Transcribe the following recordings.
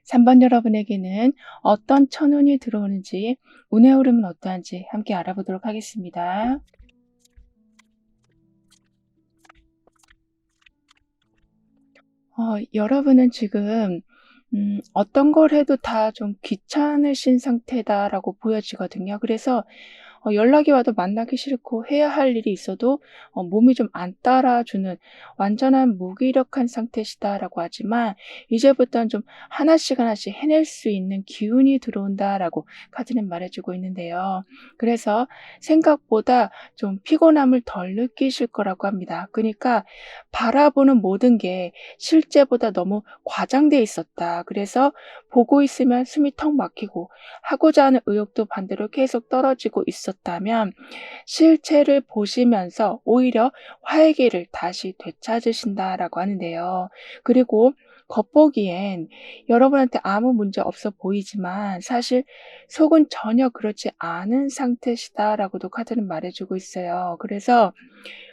3번 여러분에게는 어떤 천운이 들어오는지, 운의 흐름은 어떠한지 함께 알아보도록 하겠습니다. 여러분은 지금 어떤 걸 해도 다 좀 귀찮으신 상태다라고 보여지거든요. 그래서 연락이 와도 만나기 싫고 해야 할 일이 있어도 몸이 좀 안 따라주는 완전한 무기력한 상태시다라고 하지만 이제부터는 좀 하나씩 하나씩 해낼 수 있는 기운이 들어온다라고 카드는 말해주고 있는데요. 그래서 생각보다 좀 피곤함을 덜 느끼실 거라고 합니다. 그러니까 바라보는 모든 게 실제보다 너무 과장돼 있었다. 그래서 보고 있으면 숨이 턱 막히고 하고자 하는 의욕도 반대로 계속 떨어지고 있었다면 실체를 보시면서 오히려 활기를 다시 되찾으신다라고 하는데요. 그리고 겉보기엔 여러분한테 아무 문제 없어 보이지만 사실 속은 전혀 그렇지 않은 상태시다라고도 카드는 말해주고 있어요. 그래서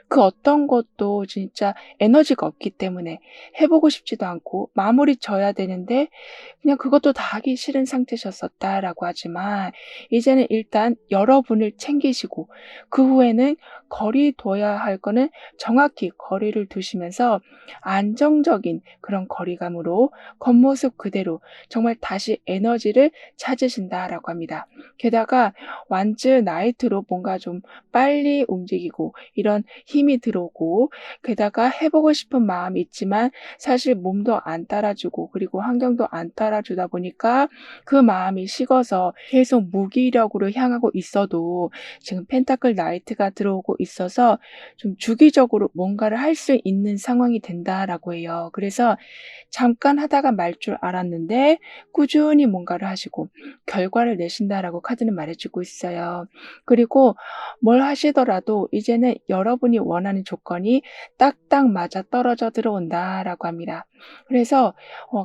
그 어떤 것도 진짜 에너지가 없기 때문에 해보고 싶지도 않고 마무리 져야 되는데 그냥 그것도 다 하기 싫은 상태셨었다라고 하지만 이제는 일단 여러분을 챙기시고 그 후에는 거리 둬야 할 거는 정확히 거리를 두시면서 안정적인 그런 거리감으로 겉모습 그대로 정말 다시 에너지를 찾으신다라고 합니다. 게다가 완즈 나이트로 뭔가 좀 빨리 움직이고 이런 힘이 들어오고 게다가 해보고 싶은 마음이 있지만 사실 몸도 안 따라주고 그리고 환경도 안 따라주다 보니까 그 마음이 식어서 계속 무기력으로 향하고 있어도 지금 펜타클 나이트가 들어오고 있어서 좀 주기적으로 뭔가를 할 수 있는 상황이 된다라고 해요. 그래서 잠깐 하다가 말 줄 알았는데 꾸준히 뭔가를 하시고 결과를 내신다라고 카드는 말해주고 있어요. 그리고 뭘 하시더라도 이제는 여러분이 원하는 조건이 딱딱 맞아 떨어져 들어온다라고 합니다. 그래서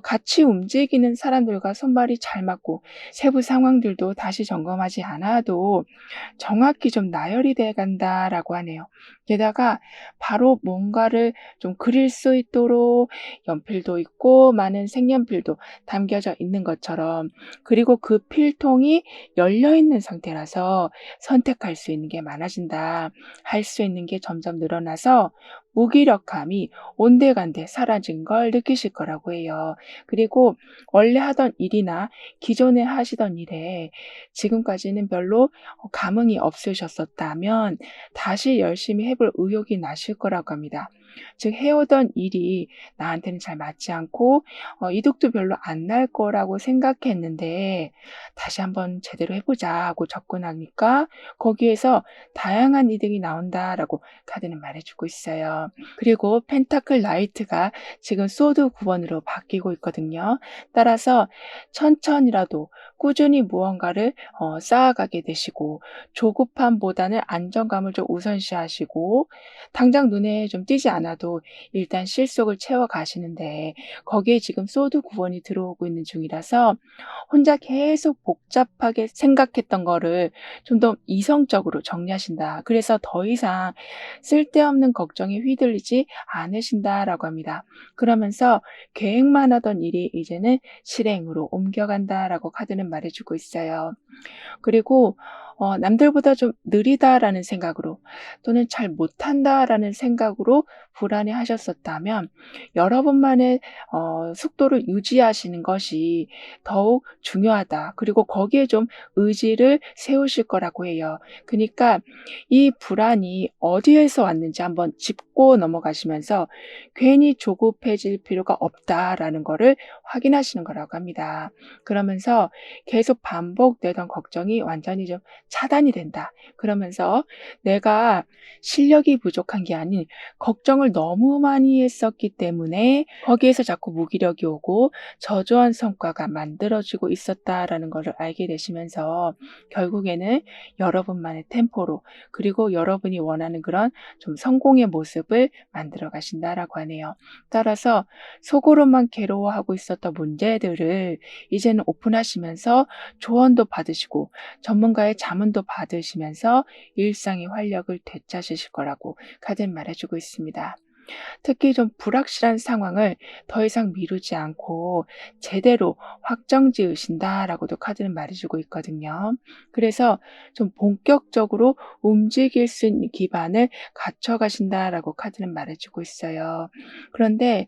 같이 움직이는 사람들과 손발이 잘 맞고 세부 상황들도 다시 점검하지 않아도 정확히 좀 나열이 돼 간다라고 하네요. 게다가 바로 뭔가를 좀 그릴 수 있도록 연필도 있고 많은 색연필도 담겨져 있는 것처럼 그리고 그 필통이 열려 있는 상태라서 선택할 수 있는 게 많아진다. 할 수 있는 게 점점 늘어나서 무기력함이 온데간데 사라진 걸 느끼실 거라고 해요. 그리고 원래 하던 일이나 기존에 하시던 일에 지금까지는 별로 감흥이 없으셨었다면 다시 열심히 해볼 의욕이 나실 거라고 합니다. 즉 해오던 일이 나한테는 잘 맞지 않고 이득도 별로 안 날 거라고 생각했는데 다시 한번 제대로 해보자 하고 접근하니까 거기에서 다양한 이득이 나온다라고 카드는 말해주고 있어요. 그리고 펜타클 라이트가 지금 소드 9번으로 바뀌고 있거든요. 따라서 천천히라도 꾸준히 무언가를 쌓아가게 되시고 조급함보다는 안정감을 좀 우선시하시고 당장 눈에 좀 띄지 않아도 일단 실속을 채워 가시는데 거기에 지금 소드 9번이 들어오고 있는 중이라서 혼자 계속 복잡하게 생각했던 거를 좀 더 이성적으로 정리하신다. 그래서 더 이상 쓸데없는 걱정에 휘둘리지 않으신다라고 합니다. 그러면서 계획만 하던 일이 이제는 실행으로 옮겨간다라고 카드는 말해주고 있어요. 그리고 남들보다 좀 느리다라는 생각으로 또는 잘 못한다라는 생각으로 불안해하셨었다면 여러분만의 속도를 유지하시는 것이 더욱 중요하다. 그리고 거기에 좀 의지를 세우실 거라고 해요. 그러니까 이 불안이 어디에서 왔는지 한번 짚고 넘어가시면서 괜히 조급해질 필요가 없다라는 거를 확인하시는 거라고 합니다. 그러면서 계속 반복되던 걱정이 완전히 좀 차단이 된다. 그러면서 내가 실력이 부족한 게 아닌 걱정을 너무 많이 했었기 때문에 거기에서 자꾸 무기력이 오고 저조한 성과가 만들어지고 있었다라는 것을 알게 되시면서 결국에는 여러분만의 템포로 그리고 여러분이 원하는 그런 좀 성공의 모습을 만들어 가신다라고 하네요. 따라서 속으로만 괴로워하고 있었던 문제들을 이제는 오픈하시면서 조언도 받으시고 전문가의 자문도 받으시면서 일상의 활력을 되찾으실 거라고 카드는 말해주고 있습니다. 특히 좀 불확실한 상황을 더 이상 미루지 않고 제대로 확정 지으신다라고도 카드는 말해주고 있거든요. 그래서 좀 본격적으로 움직일 수 있는 기반을 갖춰 가신다라고 카드는 말해주고 있어요. 그런데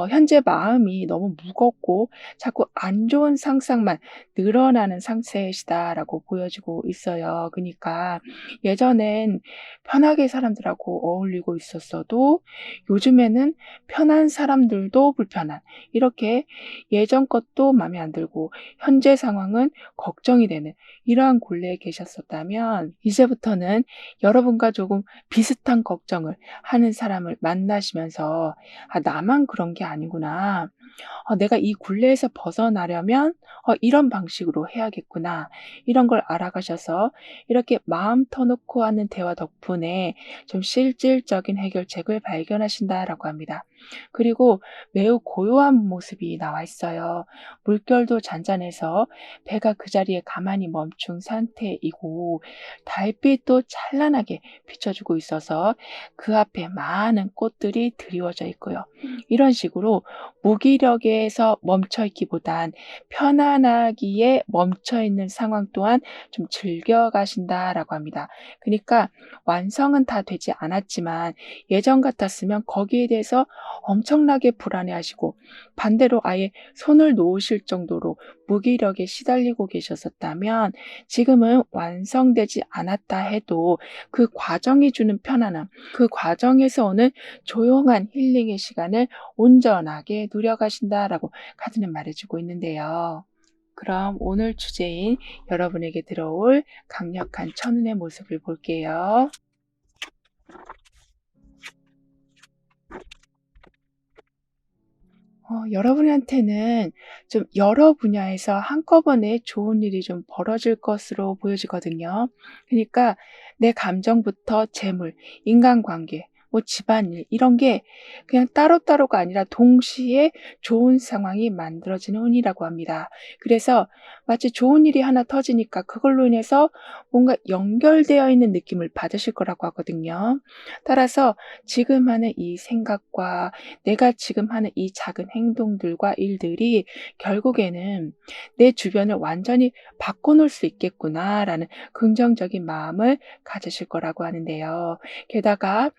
현재 마음이 너무 무겁고 자꾸 안 좋은 상상만 늘어나는 상태이시다라고 보여지고 있어요. 그니까 예전엔 편하게 사람들하고 어울리고 있었어도 요즘에는 편한 사람들도 불편한, 이렇게 예전 것도 마음에 안 들고 현재 상황은 걱정이 되는 이러한 곤래에 계셨었다면, 이제부터는 여러분과 조금 비슷한 걱정을 하는 사람을 만나시면서 '아, 나만 그런 게 아니구나. 내가 이 굴레에서 벗어나려면 이런 방식으로 해야겠구나.' 이런 걸 알아가셔서 이렇게 마음 터놓고 하는 대화 덕분에 좀 실질적인 해결책을 발견하신다라고 합니다. 그리고 매우 고요한 모습이 나와 있어요. 물결도 잔잔해서 배가 그 자리에 가만히 멈춘 상태이고, 달빛도 찬란하게 비춰주고 있어서 그 앞에 많은 꽃들이 드리워져 있고요. 이런 식으로 무기력에서 멈춰 있기보단 편안하기에 멈춰 있는 상황 또한 좀 즐겨 가신다라고 합니다. 그러니까 완성은 다 되지 않았지만 예전 같았으면 거기에 대해서 엄청나게 불안해하시고, 반대로 아예 손을 놓으실 정도로 무기력에 시달리고 계셨었다면, 지금은 완성되지 않았다 해도 그 과정이 주는 편안함, 그 과정에서 오는 조용한 힐링의 시간을 온전하게 누려가신다라고 카드는 말해주고 있는데요. 그럼 오늘 주제인 여러분에게 들어올 강력한 천운의 모습을 볼게요. 여러분한테는 좀 여러 분야에서 한꺼번에 좋은 일이 좀 벌어질 것으로 보여지거든요. 그러니까 내 감정부터 재물, 인간관계, 뭐 집안일, 이런 게 그냥 따로따로가 아니라 동시에 좋은 상황이 만들어지는 운이라고 합니다. 그래서 마치 좋은 일이 하나 터지니까 그걸로 인해서 뭔가 연결되어 있는 느낌을 받으실 거라고 하거든요. 따라서 지금 하는 이 생각과 내가 지금 하는 이 작은 행동들과 일들이 결국에는 '내 주변을 완전히 바꿔 놓을 수 있겠구나.'라는 긍정적인 마음을 가지실 거라고 하는데요. 게다가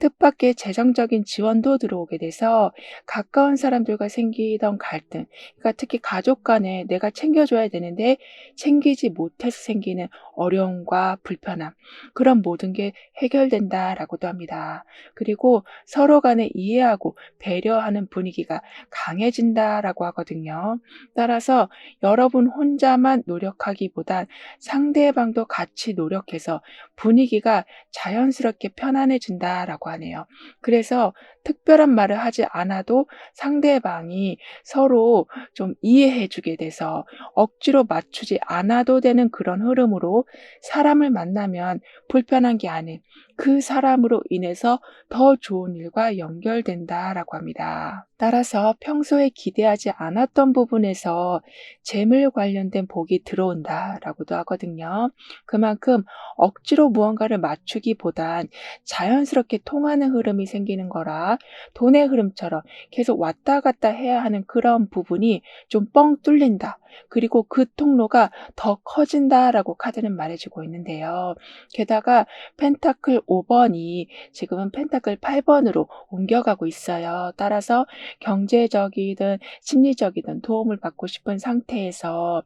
뜻밖의 재정적인 지원도 들어오게 돼서 가까운 사람들과 생기던 갈등, 그러니까 특히 가족 간에 내가 챙겨줘야 되는데 챙기지 못해서 생기는 어려움과 불편함, 그런 모든 게 해결된다라고도 합니다. 그리고 서로 간에 이해하고 배려하는 분위기가 강해진다라고 하거든요. 따라서 여러분 혼자만 노력하기보단 상대방도 같이 노력해서 분위기가 자연스럽게 편안해진다라고 하네요. 그래서 특별한 말을 하지 않아도 상대방이 서로 좀 이해해 주게 돼서 억지로 맞추지 않아도 되는 그런 흐름으로, 사람을 만나면 불편한 게 아닌 그 사람으로 인해서 더 좋은 일과 연결된다라고 합니다. 따라서 평소에 기대하지 않았던 부분에서 재물 관련된 복이 들어온다라고도 하거든요. 그만큼 억지로 무언가를 맞추기보단 자연스럽게 통하는 흐름이 생기는 거라, 돈의 흐름처럼 계속 왔다 갔다 해야 하는 그런 부분이 좀 뻥 뚫린다. 그리고 그 통로가 더 커진다라고 카드는 말해주고 있는데요. 게다가 펜타클 5번이 지금은 펜타클 8번으로 옮겨가고 있어요. 따라서 경제적이든 심리적이든 도움을 받고 싶은 상태에서,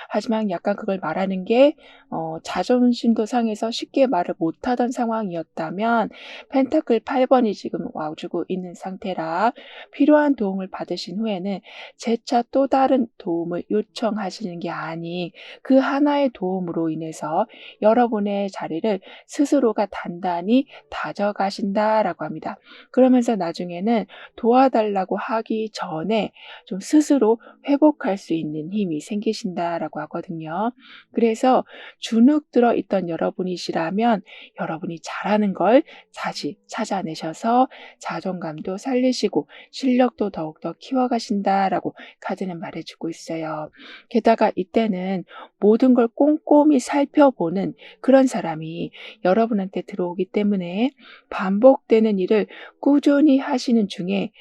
하지만 약간 그걸 말하는 게 자존심도 상해서 쉽게 말을 못하던 상황이었다면, 펜타클 8번이 지금 와주고 있는 상태라 필요한 도움을 받으신 후에는 재차 또 다른 도움을 요청하시는 게 아닌 그 하나의 도움으로 인해서 여러분의 자리를 스스로가 단단히 다져가신다라고 합니다. 그러면서 나중에는 해달라고 하기 전에 좀 스스로 회복할 수 있는 힘이 생기신다라고 하거든요. 그래서 주눅 들어 있던 여러분이시라면 여러분이 잘하는 걸 다시 찾아내셔서 자존감도 살리시고 실력도 더욱더 키워가신다라고 카드는 말해주고 있어요. 게다가 이때는 모든 걸 꼼꼼히 살펴보는 그런 사람이 여러분한테 들어오기 때문에 반복되는 일을 꾸준히 하시는 중에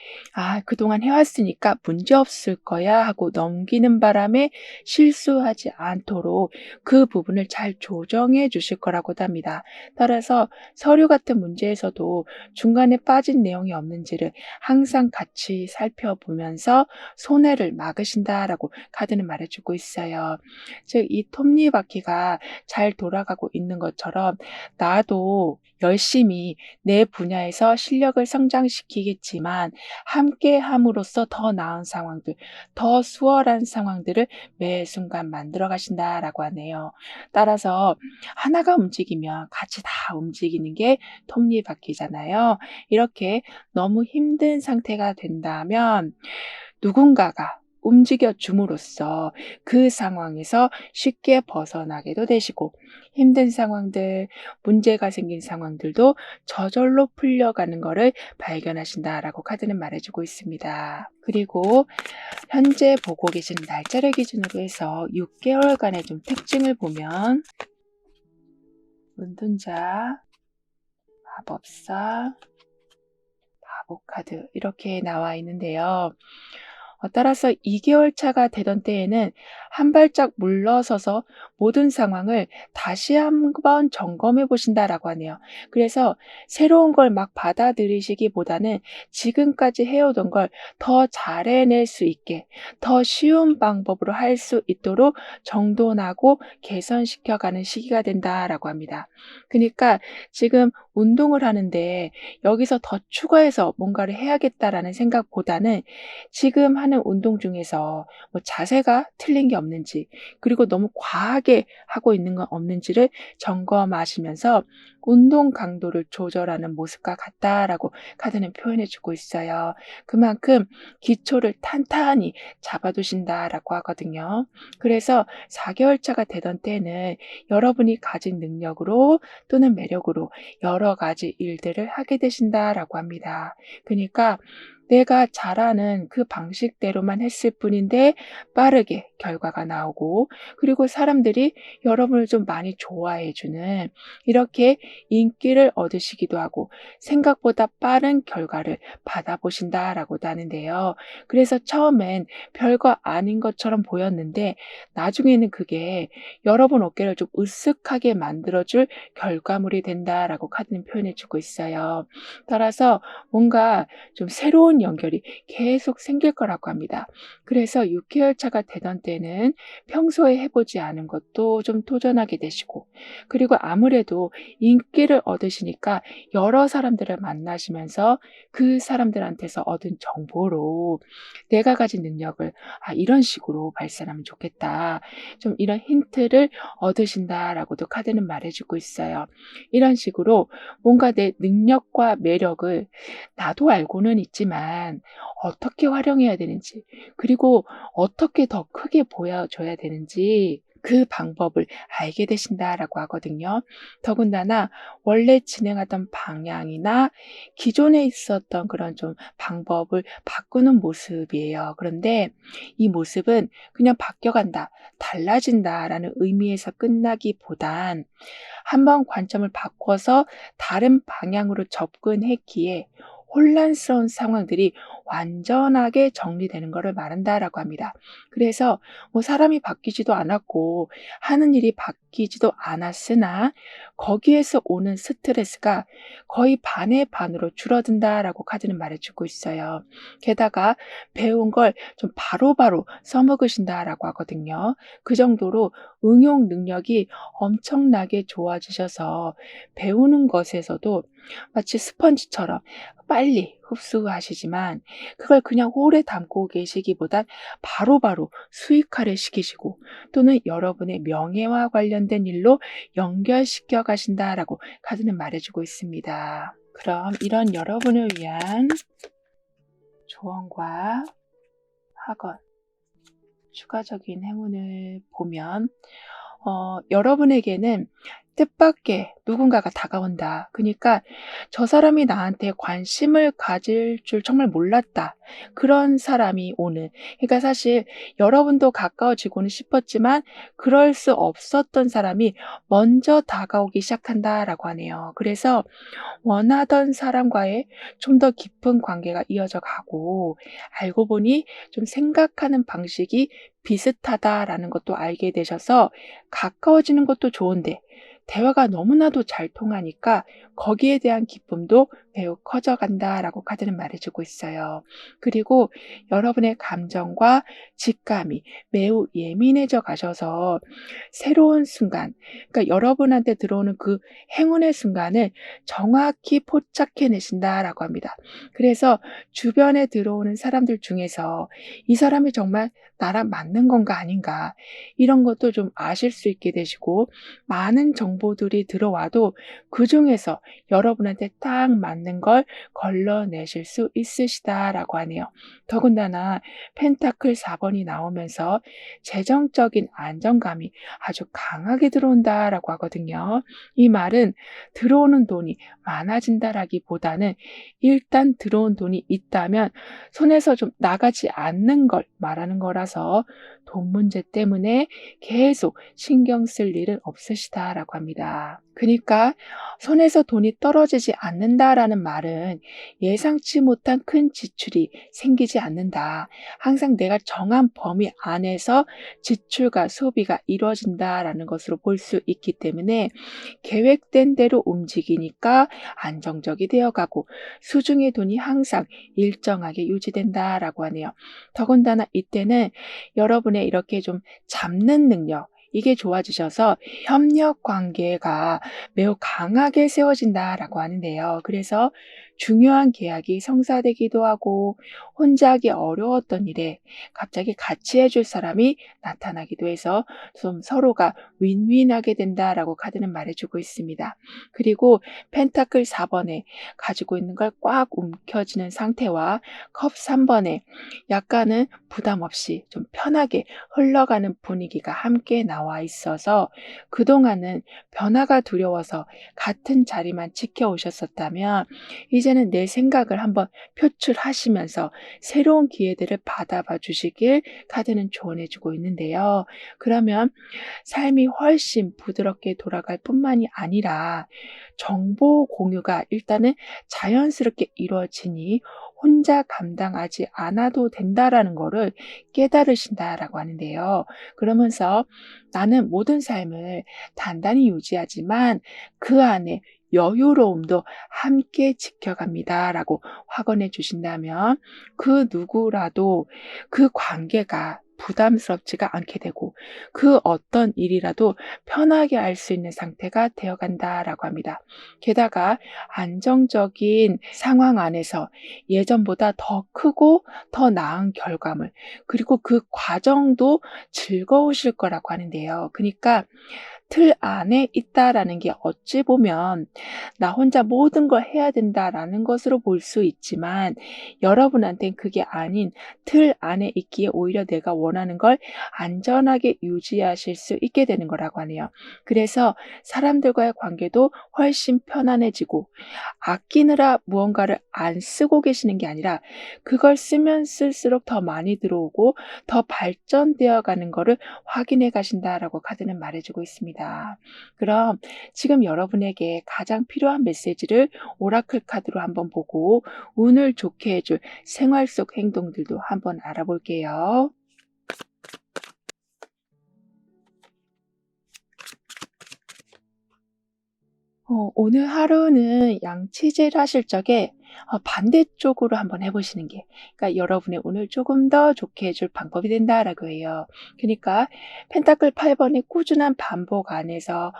그동안 해왔으니까 문제없을 거야 하고 넘기는 바람에 실수하지 않도록 그 부분을 잘 조정해 주실 거라고도 합니다. 따라서 서류 같은 문제에서도 중간에 빠진 내용이 없는지를 항상 같이 살펴보면서 손해를 막으신다라고 카드는 말해주고 있어요. 즉, 이 톱니바퀴가 잘 돌아가고 있는 것처럼 나도 열심히 내 분야에서 실력을 성장시키겠지만 함께 함으로써 더 나은 상황들, 더 수월한 상황들을 매 순간 만들어 가신다라고 하네요. 따라서 하나가 움직이면 같이 다 움직이는 게 톱니바퀴잖아요. 이렇게 너무 힘든 상태가 된다면 누군가가 움직여 줌으로써 그 상황에서 쉽게 벗어나게도 되시고 힘든 상황들, 문제가 생긴 상황들도 저절로 풀려가는 것을 발견하신다라고 카드는 말해주고 있습니다. 그리고 현재 보고 계신 날짜를 기준으로 해서 6개월간의 좀 특징을 보면 은둔자, 마법사, 바보 카드 이렇게 나와 있는데요. 따라서 2개월 차가 되던 때에는 한 발짝 물러서서 모든 상황을 다시 한번 점검해 보신다라고 하네요. 그래서 새로운 걸 막 받아들이시기보다는 지금까지 해오던 걸 더 잘해낼 수 있게 더 쉬운 방법으로 할 수 있도록 정돈하고 개선시켜가는 시기가 된다라고 합니다. 그러니까 지금 운동을 하는데 여기서 더 추가해서 뭔가를 해야겠다라는 생각보다는 지금 하는 운동 중에서 뭐 자세가 틀린 게 없는지 그리고 너무 과하게 하고 있는 건 없는지를 점검하시면서 운동 강도를 조절하는 모습과 같다라고 카드는 표현해 주고 있어요. 그만큼 기초를 탄탄히 잡아두신다라고 하거든요. 그래서 4개월 차가 되던 때는 여러분이 가진 능력으로 또는 매력으로 여러 가지 일들을 하게 되신다라고 합니다. 그러니까 내가 잘하는 그 방식대로만 했을 뿐인데 빠르게 결과가 나오고 그리고 사람들이 여러분을 좀 많이 좋아해주는 이렇게 인기를 얻으시기도 하고 생각보다 빠른 결과를 받아보신다라고도 하는데요. 그래서 처음엔 별거 아닌 것처럼 보였는데 나중에는 그게 여러분 어깨를 좀 으쓱하게 만들어줄 결과물이 된다라고 카드는 표현해주고 있어요. 따라서 뭔가 좀 새로운 연결이 계속 생길 거라고 합니다. 그래서 6개월 차가 되던 때는 평소에 해보지 않은 것도 좀 도전하게 되시고 그리고 아무래도 인기를 얻으시니까 여러 사람들을 만나시면서 그 사람들한테서 얻은 정보로 내가 가진 능력을 이런 식으로 발산하면 좋겠다. 좀 이런 힌트를 얻으신다라고도 카드는 말해주고 있어요. 이런 식으로 뭔가 내 능력과 매력을 나도 알고는 있지만 어떻게 활용해야 되는지 그리고 어떻게 더 크게 보여줘야 되는지 그 방법을 알게 되신다라고 하거든요. 더군다나 원래 진행하던 방향이나 기존에 있었던 그런 좀 방법을 바꾸는 모습이에요. 그런데 이 모습은 그냥 바뀌어간다, 달라진다라는 의미에서 끝나기보단 한번 관점을 바꿔서 다른 방향으로 접근했기에 혼란스러운 상황들이 완전하게 정리되는 것을 말한다라고 합니다. 그래서 뭐 사람이 바뀌지도 않았고 하는 일이 바뀌지도 않았으나 거기에서 오는 스트레스가 거의 반의 반으로 줄어든다라고 카드는 말해주고 있어요. 게다가 배운 걸 좀 바로바로 써먹으신다라고 하거든요. 그 정도로 응용 능력이 엄청나게 좋아지셔서 배우는 것에서도 마치 스펀지처럼 빨리 흡수하시지만 그걸 그냥 오래 담고 계시기보단 바로바로 수익화를 시키시고 또는 여러분의 명예와 관련된 일로 연결시켜 가신다라고 카드는 말해주고 있습니다. 그럼 이런 여러분을 위한 조언과 학언, 추가적인 행운을 보면 여러분에게는 뜻밖의 누군가가 다가온다. 그러니까 저 사람이 나한테 관심을 가질 줄 정말 몰랐다. 그런 사람이 오는. 그러니까 사실 여러분도 가까워지고는 싶었지만 그럴 수 없었던 사람이 먼저 다가오기 시작한다라고 하네요. 그래서 원하던 사람과의 좀 더 깊은 관계가 이어져 가고 알고 보니 좀 생각하는 방식이 비슷하다라는 것도 알게 되셔서 가까워지는 것도 좋은데 대화가 너무나도 잘 통하니까 거기에 대한 기쁨도 매우 커져간다라고 카드는 말해주고 있어요. 그리고 여러분의 감정과 직감이 매우 예민해져 가셔서 새로운 순간, 그러니까 여러분한테 들어오는 그 행운의 순간을 정확히 포착해내신다라고 합니다. 그래서 주변에 들어오는 사람들 중에서 이 사람이 정말 나랑 맞는 건가 아닌가 이런 것도 좀 아실 수 있게 되시고 많은 정보들이 들어와도 그중에서 여러분한테 딱 맞는 걸 걸러내실 수 있으시다라고 하네요. 더군다나 펜타클 4번이 나오면서 재정적인 안정감이 아주 강하게 들어온다라고 하거든요. 이 말은 들어오는 돈이 많아진다라기보다는 일단 들어온 돈이 있다면 손에서 좀 나가지 않는 걸 말하는 거라서 돈 문제 때문에 계속 신경 쓸 일은 없으시다라고 합니다. 그러니까 손에서 돈이 떨어지지 않는다라는 말은 예상치 못한 큰 지출이 생기지 않는다. 항상 내가 정한 범위 안에서 지출과 소비가 이루어진다라는 것으로 볼 수 있기 때문에 계획된 대로 움직이니까 안정적이 되어가고 수중의 돈이 항상 일정하게 유지된다라고 하네요. 더군다나 이때는 여러분의 이렇게 좀 잡는 능력, 이게 좋아지셔서 협력 관계가 매우 강하게 세워진다라고 하는데요. 그래서 중요한 계약이 성사되기도 하고 혼자 하기 어려웠던 일에 갑자기 같이 해줄 사람이 나타나기도 해서 좀 서로가 윈윈하게 된다라고 카드는 말해주고 있습니다. 그리고 펜타클 4번에 가지고 있는 걸 꽉 움켜쥐는 상태와 컵 3번에 약간은 부담 없이 좀 편하게 흘러가는 분위기가 함께 나와 있어서 그동안은 변화가 두려워서 같은 자리만 지켜오셨었다면 이제는 내 생각을 한번 표출하시면서 새로운 기회들을 받아봐 주시길 카드는 조언해주고 있는데요. 그러면 삶이 훨씬 부드럽게 돌아갈 뿐만이 아니라 정보 공유가 일단은 자연스럽게 이루어지니 혼자 감당하지 않아도 된다라는 거를 깨달으신다라고 하는데요. 그러면서 나는 모든 삶을 단단히 유지하지만 그 안에 여유로움도 함께 지켜갑니다라고 확언해 주신다면 그 누구라도 그 관계가 부담스럽지가 않게 되고 그 어떤 일이라도 편하게 할 수 있는 상태가 되어간다라고 합니다. 게다가 안정적인 상황 안에서 예전보다 더 크고 더 나은 결과물 그리고 그 과정도 즐거우실 거라고 하는데요. 그러니까 틀 안에 있다라는 게 어찌 보면 나 혼자 모든 걸 해야 된다라는 것으로 볼 수 있지만 여러분한테는 그게 아닌 틀 안에 있기에 오히려 내가 원하는 걸 안전하게 유지하실 수 있게 되는 거라고 하네요. 그래서 사람들과의 관계도 훨씬 편안해지고 아끼느라 무언가를 안 쓰고 계시는 게 아니라 그걸 쓰면 쓸수록 더 많이 들어오고 더 발전되어 가는 거를 확인해 가신다라고 카드는 말해주고 있습니다. 그럼 지금 여러분에게 가장 필요한 메시지를 오라클 카드로 한번 보고 운을 좋게 해줄 생활 속 행동들도 한번 알아볼게요. 오늘 하루는 양치질 하실 적에 반대쪽으로 한번 해보시는 게, 그러니까 여러분의 운을 조금 더 좋게 해줄 방법이 된다라고 해요. 그러니까 펜타클 8번의 꾸준한 반복 안에서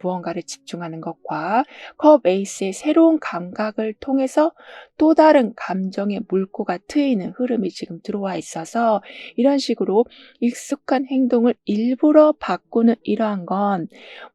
무언가를 집중하는 것과 컵 에이스의 새로운 감각을 통해서 또 다른 감정의 물꼬가 트이는 흐름이 지금 들어와 있어서 이런 식으로 익숙한 행동을 일부러 바꾸는 이러한 건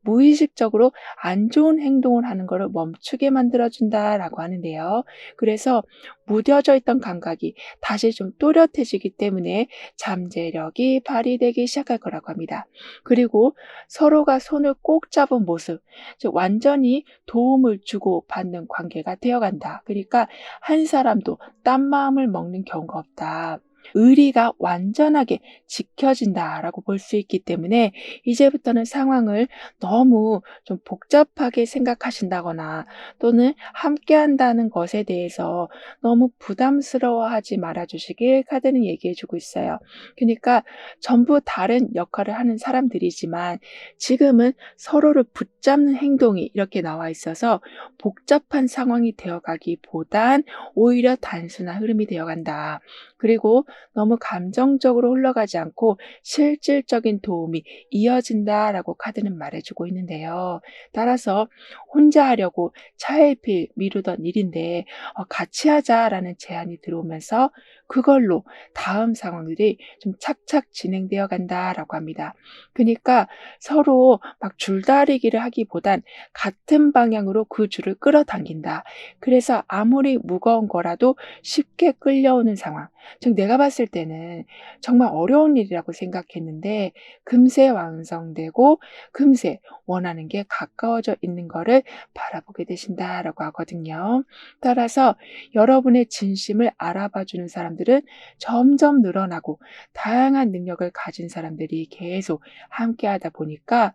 무의식적으로 안 좋은 행동을 하는 것을 멈추게 만들어준다라고 하는데요. 그래서 무뎌져 있던 감각이 다시 좀 또렷해지기 때문에 잠재력이 발휘되기 시작할 거라고 합니다. 그리고 서로가 손을 꼭 잡은 모습, 즉 완전히 도움을 주고 받는 관계가 되어간다. 그러니까 한 사람도 딴 마음을 먹는 경우가 없다. 의리가 완전하게 지켜진다라고 볼 수 있기 때문에 이제부터는 상황을 너무 좀 복잡하게 생각하신다거나 또는 함께한다는 것에 대해서 너무 부담스러워하지 말아 주시길 카드는 얘기해 주고 있어요. 그러니까 전부 다른 역할을 하는 사람들이지만 지금은 서로를 붙잡는 행동이 이렇게 나와 있어서 복잡한 상황이 되어가기보단 오히려 단순한 흐름이 되어간다. 그리고 너무 감정적으로 흘러가지 않고 실질적인 도움이 이어진다라고 카드는 말해주고 있는데요. 따라서 혼자 하려고 차일피일 미루던 일인데 같이 하자라는 제안이 들어오면서 그걸로 다음 상황들이 좀 착착 진행되어 간다라고 합니다. 그러니까 서로 막 줄다리기를 하기보단 같은 방향으로 그 줄을 끌어당긴다. 그래서 아무리 무거운 거라도 쉽게 끌려오는 상황. 즉 내가 봤을 때는 정말 어려운 일이라고 생각했는데 금세 완성되고 금세 원하는 게 가까워져 있는 거를 바라보게 되신다라고 하거든요. 따라서 여러분의 진심을 알아봐 주는 사람들은 점점 늘어나고 다양한 능력을 가진 사람들이 계속 함께 하다 보니까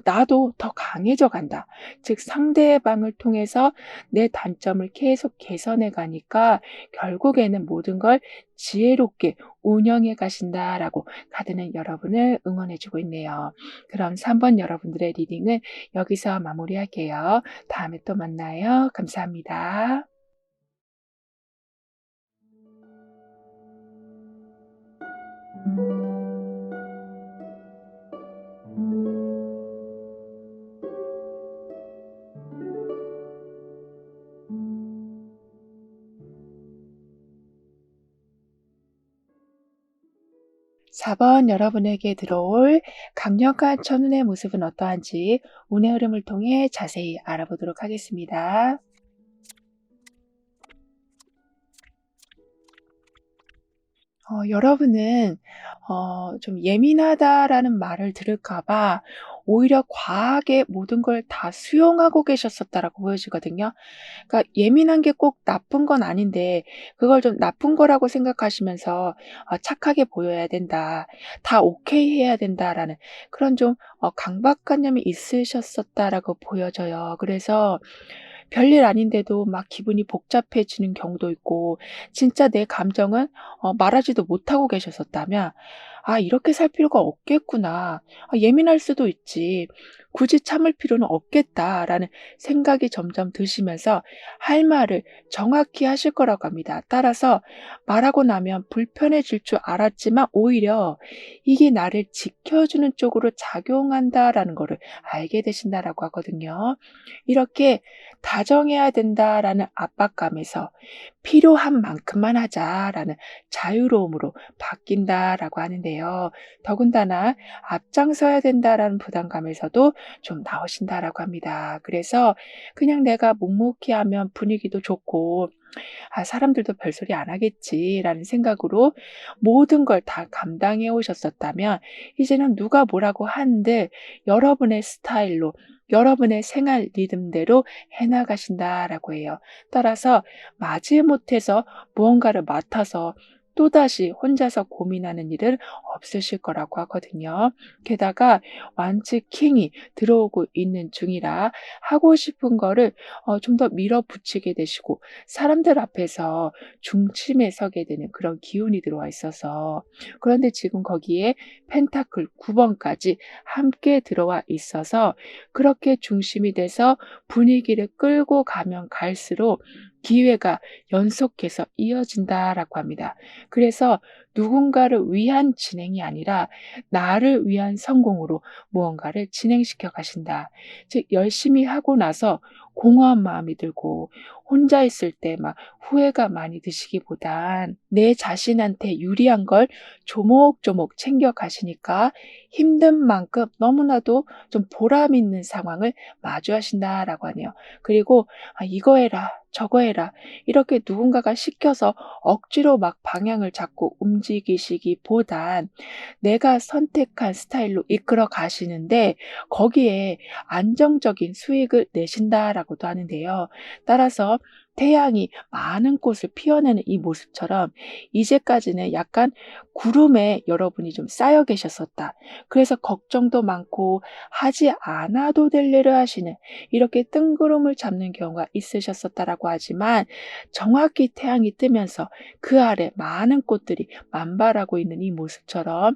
나도 더 강해져 간다. 즉 상대방을 통해서 내 단점을 계속 개선해 가니까 결국에는 모든 걸 지혜롭게 운영해 가신다라고 카드는 여러분을 응원해 주고 있네요. 그럼 3번 여러분들의 리딩은 여기서 마무리할게요. 다음에 또 만나요. 감사합니다. 사 번 여러분에게 들어올 강력한 천운의 모습은 어떠한지 운의 흐름을 통해 자세히 알아보도록 하겠습니다. 여러분은 좀 예민하다라는 말을 들을까 봐 오히려 과하게 모든 걸 다 수용하고 계셨었다라고 보여지거든요. 그러니까 예민한 게 꼭 나쁜 건 아닌데 그걸 좀 나쁜 거라고 생각하시면서 '착하게 보여야 된다. 다 오케이 해야 된다.'라는 그런 좀 강박관념이 있으셨었다라고 보여져요. 그래서 별일 아닌데도 막 기분이 복잡해지는 경우도 있고 진짜 내 감정은 말하지도 못하고 계셨었다면 '아 이렇게 살 필요가 없겠구나. 예민할 수도 있지. 굳이 참을 필요는 없겠다.'라는 생각이 점점 드시면서 할 말을 정확히 하실 거라고 합니다. 따라서 말하고 나면 불편해질 줄 알았지만 오히려 '이게 나를 지켜주는 쪽으로 작용한다.'라는 거를 알게 되신다라고 하거든요. 이렇게 '다정해야 된다.'라는 압박감에서 '필요한 만큼만 하자.'라는 자유로움으로 바뀐다라고 하는데요. 더군다나 '앞장서야 된다.'라는 부담감에서도 좀 나오신다라고 합니다. 그래서 그냥 내가 묵묵히 하면 분위기도 좋고 '아 사람들도 별소리 안 하겠지.'라는 생각으로 모든 걸 다 감당해 오셨었다면 이제는 누가 뭐라고 한들 여러분의 스타일로 여러분의 생활 리듬대로 해 나가신다라고 해요. 따라서 마지못해서 무언가를 맡아서 또다시 혼자서 고민하는 일은 없으실 거라고 하거든요. 게다가 완치킹이 들어오고 있는 중이라 하고 싶은 거를 좀 더 밀어붙이게 되시고 사람들 앞에서 중심에 서게 되는 그런 기운이 들어와 있어서 그런데 지금 거기에 펜타클 9 번까지 함께 들어와 있어서 그렇게 중심이 돼서 분위기를 끌고 가면 갈수록 기회가 연속해서 이어진다라고 합니다. 그래서 누군가를 위한 진행이 아니라 나를 위한 성공으로 무언가를 진행시켜 가신다. 즉 열심히 하고 나서 공허한 마음이 들고 혼자 있을 때 막 후회가 많이 드시기보단 내 자신한테 유리한 걸 조목조목 챙겨 가시니까 힘든 만큼 너무나도 좀 보람 있는 상황을 마주하신다라고 하네요. 그리고 이거 해라, 저거 해라 이렇게 누군가가 시켜서 억지로 막 방향을 잡고 움직이시기보단 내가 선택한 스타일로 이끌어 가시는데 거기에 안정적인 수익을 내신다라고도 하는데요. 따라서 태양이 많은 꽃을 피워내는 이 모습처럼 이제까지는 약간 구름에 여러분이 좀 쌓여 계셨었다. 그래서 걱정도 많고 하지 않아도 될 일을 하시는 이렇게 뜬구름을 잡는 경우가 있으셨었다라고 하지만 정확히 태양이 뜨면서 그 아래 많은 꽃들이 만발하고 있는 이 모습처럼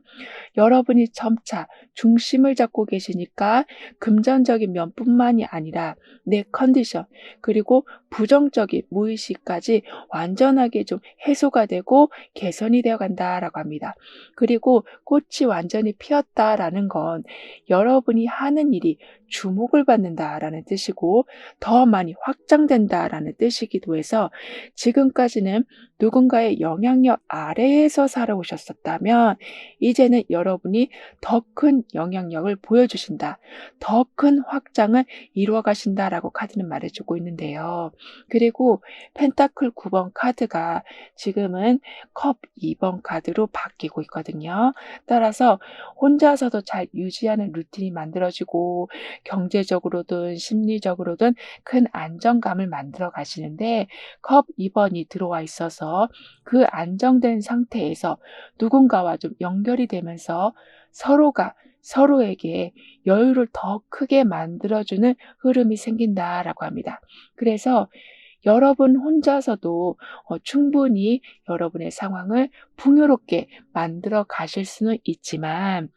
여러분이 점차 중심을 잡고 계시니까 금전적인 면뿐만이 아니라 내 컨디션 그리고 부정적인 무의식까지 완전하게 좀 해소가 되고 개선이 되어 간다라고 합니다. 그리고 꽃이 완전히 피었다라는 건 여러분이 하는 일이 주목을 받는다라는 뜻이고 더 많이 확장된다라는 뜻이기도 해서 지금까지는 누군가의 영향력 아래에서 살아오셨었다면 이제는 여러분이 더 큰 영향력을 보여주신다. 더 큰 확장을 이루어 가신다라고 카드는 말해주고 있는데요. 그리고 펜타클 9번 카드가 지금은 컵 2번 카드로 바뀌고 있거든요. 따라서 혼자서도 잘 유지하는 루틴이 만들어지고 경제적으로든 심리적으로든 큰 안정감을 만들어 가시는데 컵 2번이 들어와 있어서 그 안정된 상태에서 누군가와 좀 연결이 되면서 서로가 서로에게 여유를 더 크게 만들어주는 흐름이 생긴다라고 합니다. 그래서 여러분 혼자서도 충분히 여러분의 상황을 풍요롭게 만들어 가실 수는 있지만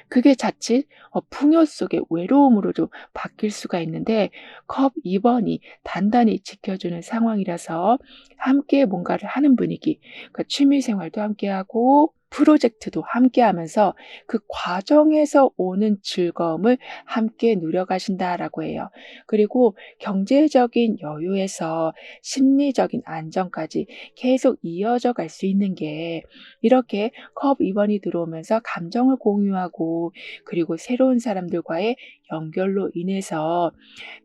그게 자칫 풍요 속의 외로움으로 좀 바뀔 수가 있는데 컵 2번이 단단히 지켜주는 상황이라서 함께 뭔가를 하는 분위기, 그러니까 취미 생활도 함께하고 프로젝트도 함께하면서 그 과정에서 오는 즐거움을 함께 누려가신다라고 해요. 그리고 경제적인 여유에서 심리적인 안정까지 계속 이어져 갈 수 있는 게 이렇게 컵 2번이 들어오면서 감정을 공유하고 그리고 새로운 사람들과의 연결로 인해서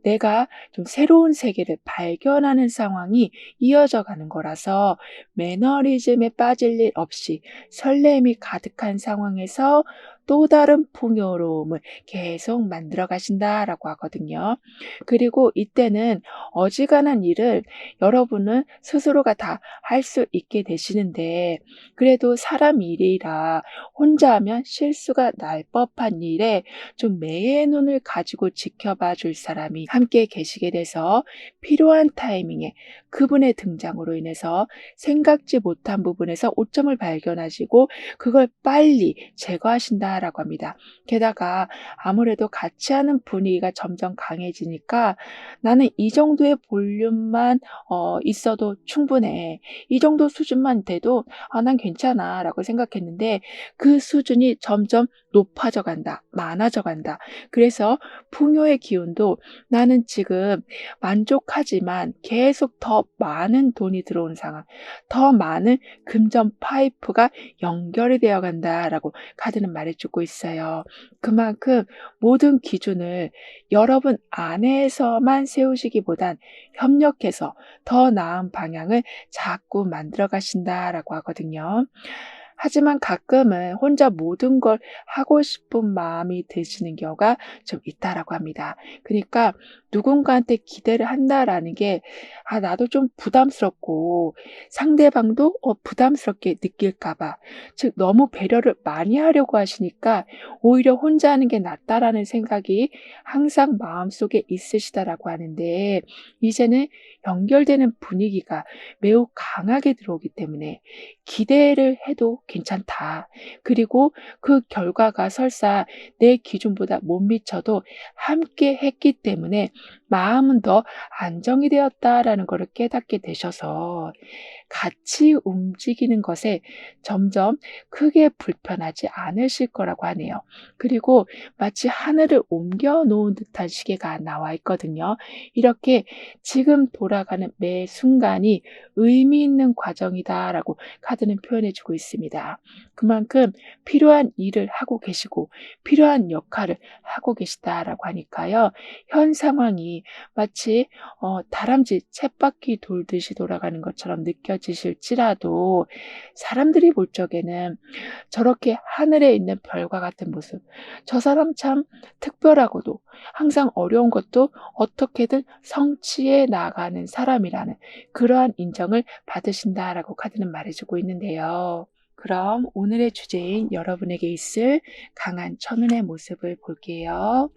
내가 좀 새로운 세계를 발견하는 상황이 이어져 가는 거라서 매너리즘에 빠질 일 없이 설렘이 가득한 상황에서 또 다른 풍요로움을 계속 만들어 가신다라고 하거든요. 그리고 이때는 어지간한 일을 여러분은 스스로가 다 할 수 있게 되시는데 그래도 사람 일이라 혼자 하면 실수가 날 법한 일에 좀 매의 눈을 가지고 지켜봐 줄 사람이 함께 계시게 돼서 필요한 타이밍에 그분의 등장으로 인해서 생각지 못한 부분에서 오점을 발견하시고 그걸 빨리 제거하신다라고 합니다. 게다가 아무래도 같이 하는 분위기가 점점 강해지니까 나는 이 정도의 볼륨만 있어도 충분해. 이 정도 수준만 돼도 난 괜찮아 라고 생각했는데 그 수준이 점점 높아져 간다. 많아져 간다. 그래서 풍요의 기운도 나는 지금 만족하지만 계속 더 많은 돈이 들어오는 상황, 더 많은 금전 파이프가 연결이 되어 간다라고 카드는 말해주고 있어요. 그만큼 모든 기준을 여러분 안에서만 세우시기보단 협력해서 더 나은 방향을 자꾸 만들어 가신다라고 하거든요. 하지만 가끔은 혼자 모든 걸 하고 싶은 마음이 드시는 경우가 좀 있다라고 합니다. 그러니까 누군가한테 기대를 한다라는 게 나도 좀 부담스럽고 상대방도 부담스럽게 느낄까 봐. 즉 너무 배려를 많이 하려고 하시니까 오히려 혼자 하는 게 낫다라는 생각이 항상 마음속에 있으시다라고 하는데 이제는 연결되는 분위기가 매우 강하게 들어오기 때문에 기대를 해도 괜찮다. 그리고 그 결과가 설사 내 기준보다 못 미쳐도 함께 했기 때문에 마음은 더 안정이 되었다라는 것을 깨닫게 되셔서 같이 움직이는 것에 점점 크게 불편하지 않으실 거라고 하네요. 그리고 마치 하늘을 옮겨 놓은 듯한 시계가 나와 있거든요. 이렇게 지금 돌아가는 매 순간이 의미 있는 과정이다라고 카드는 표현해 주고 있습니다. 그만큼 필요한 일을 하고 계시고 필요한 역할을 하고 계시다라고 하니까요. 현 상황이 마치 다람쥐 쳇바퀴 돌듯이 돌아가는 것처럼 느껴지실지라도 사람들이 볼 적에는 저렇게 하늘에 있는 별과 같은 모습, 저 사람 참 특별하고도 항상 어려운 것도 어떻게든 성취해 나가는 사람이라는 그러한 인정을 받으신다라고 카드는 말해주고 있는데요. 그럼 오늘의 주제인 여러분에게 있을 강한 천운의 모습을 볼게요.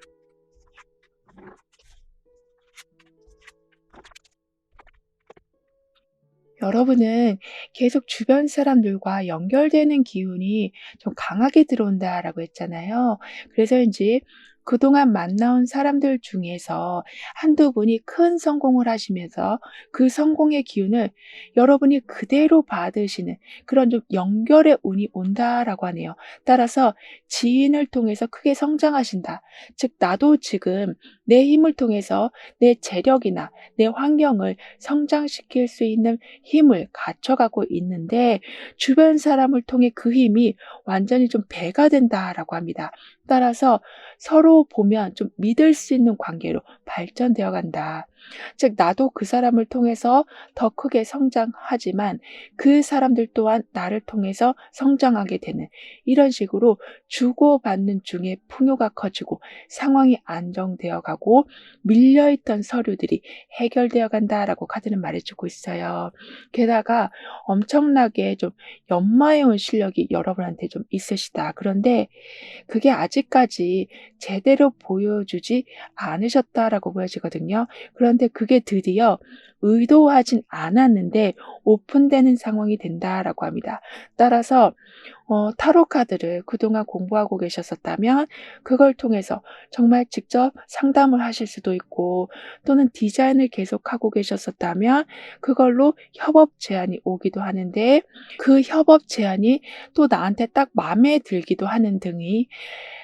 여러분은 계속 주변 사람들과 연결되는 기운이 좀 강하게 들어온다라고 했잖아요. 그래서인지 그동안 만나온 사람들 중에서 한두 분이 큰 성공을 하시면서 그 성공의 기운을 여러분이 그대로 받으시는 그런 좀 연결의 운이 온다라고 하네요. 따라서 지인을 통해서 크게 성장하신다. 즉, 나도 지금 내 힘을 통해서 내 재력이나 내 환경을 성장시킬 수 있는 힘을 갖춰가고 있는데 주변 사람을 통해 그 힘이 완전히 좀 배가 된다라고 합니다. 따라서 서로 보면 좀 믿을 수 있는 관계로 발전되어 간다. 즉, 나도 그 사람을 통해서 더 크게 성장하지만 그 사람들 또한 나를 통해서 성장하게 되는 이런 식으로 주고받는 중에 풍요가 커지고 상황이 안정되어 가고 밀려있던 서류들이 해결되어 간다라고 카드는 말해주고 있어요. 게다가 엄청나게 좀 연마해온 실력이 여러분한테 좀 있으시다. 그런데 그게 아직까지 제대로 보여주지 않으셨다라고 보여지거든요. 그런데 그게 드디어 의도하진 않았는데 오픈되는 상황이 된다라고 합니다. 따라서 타로 카드를 그동안 공부하고 계셨었다면 그걸 통해서 정말 직접 상담을 하실 수도 있고 또는 디자인을 계속하고 계셨었다면 그걸로 협업 제안이 오기도 하는데 그 협업 제안이 또 나한테 딱 마음에 들기도 하는 등이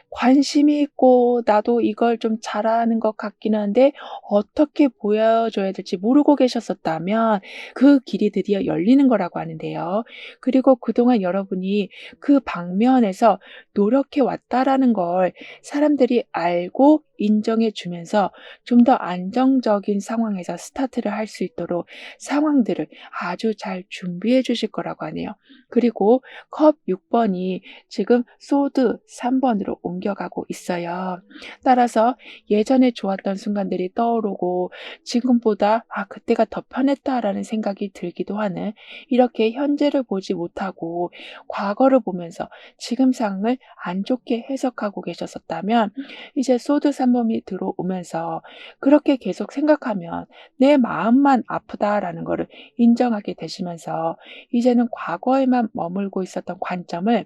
관심이 있고 나도 이걸 좀 잘하는 것 같기는 한데 어떻게 보여줘야 될지 모르고 계셨었다면 그 길이 드디어 열리는 거라고 하는데요. 그리고 그동안 여러분이 그 방면에서 노력해 왔다라는 걸 사람들이 알고 인정해 주면서 좀 더 안정적인 상황에서 스타트를 할 수 있도록 상황들을 아주 잘 준비해 주실 거라고 하네요. 그리고 컵 6번이 지금 소드 3번으로 옮겨가고 있어요. 따라서 예전에 좋았던 순간들이 떠오르고 지금보다 '아 그때가 더 편했다.'라는 생각이 들기도 하는 이렇게 현재를 보지 못하고 과거를 보면서 지금 상황을 안 좋게 해석하고 계셨었다면 이제 소드 3번이 들어오면서 그렇게 계속 생각하면 '내 마음만 아프다.'라는 거를 인정하게 되시면서 이제는 과거에만 머물고 있었던 관점을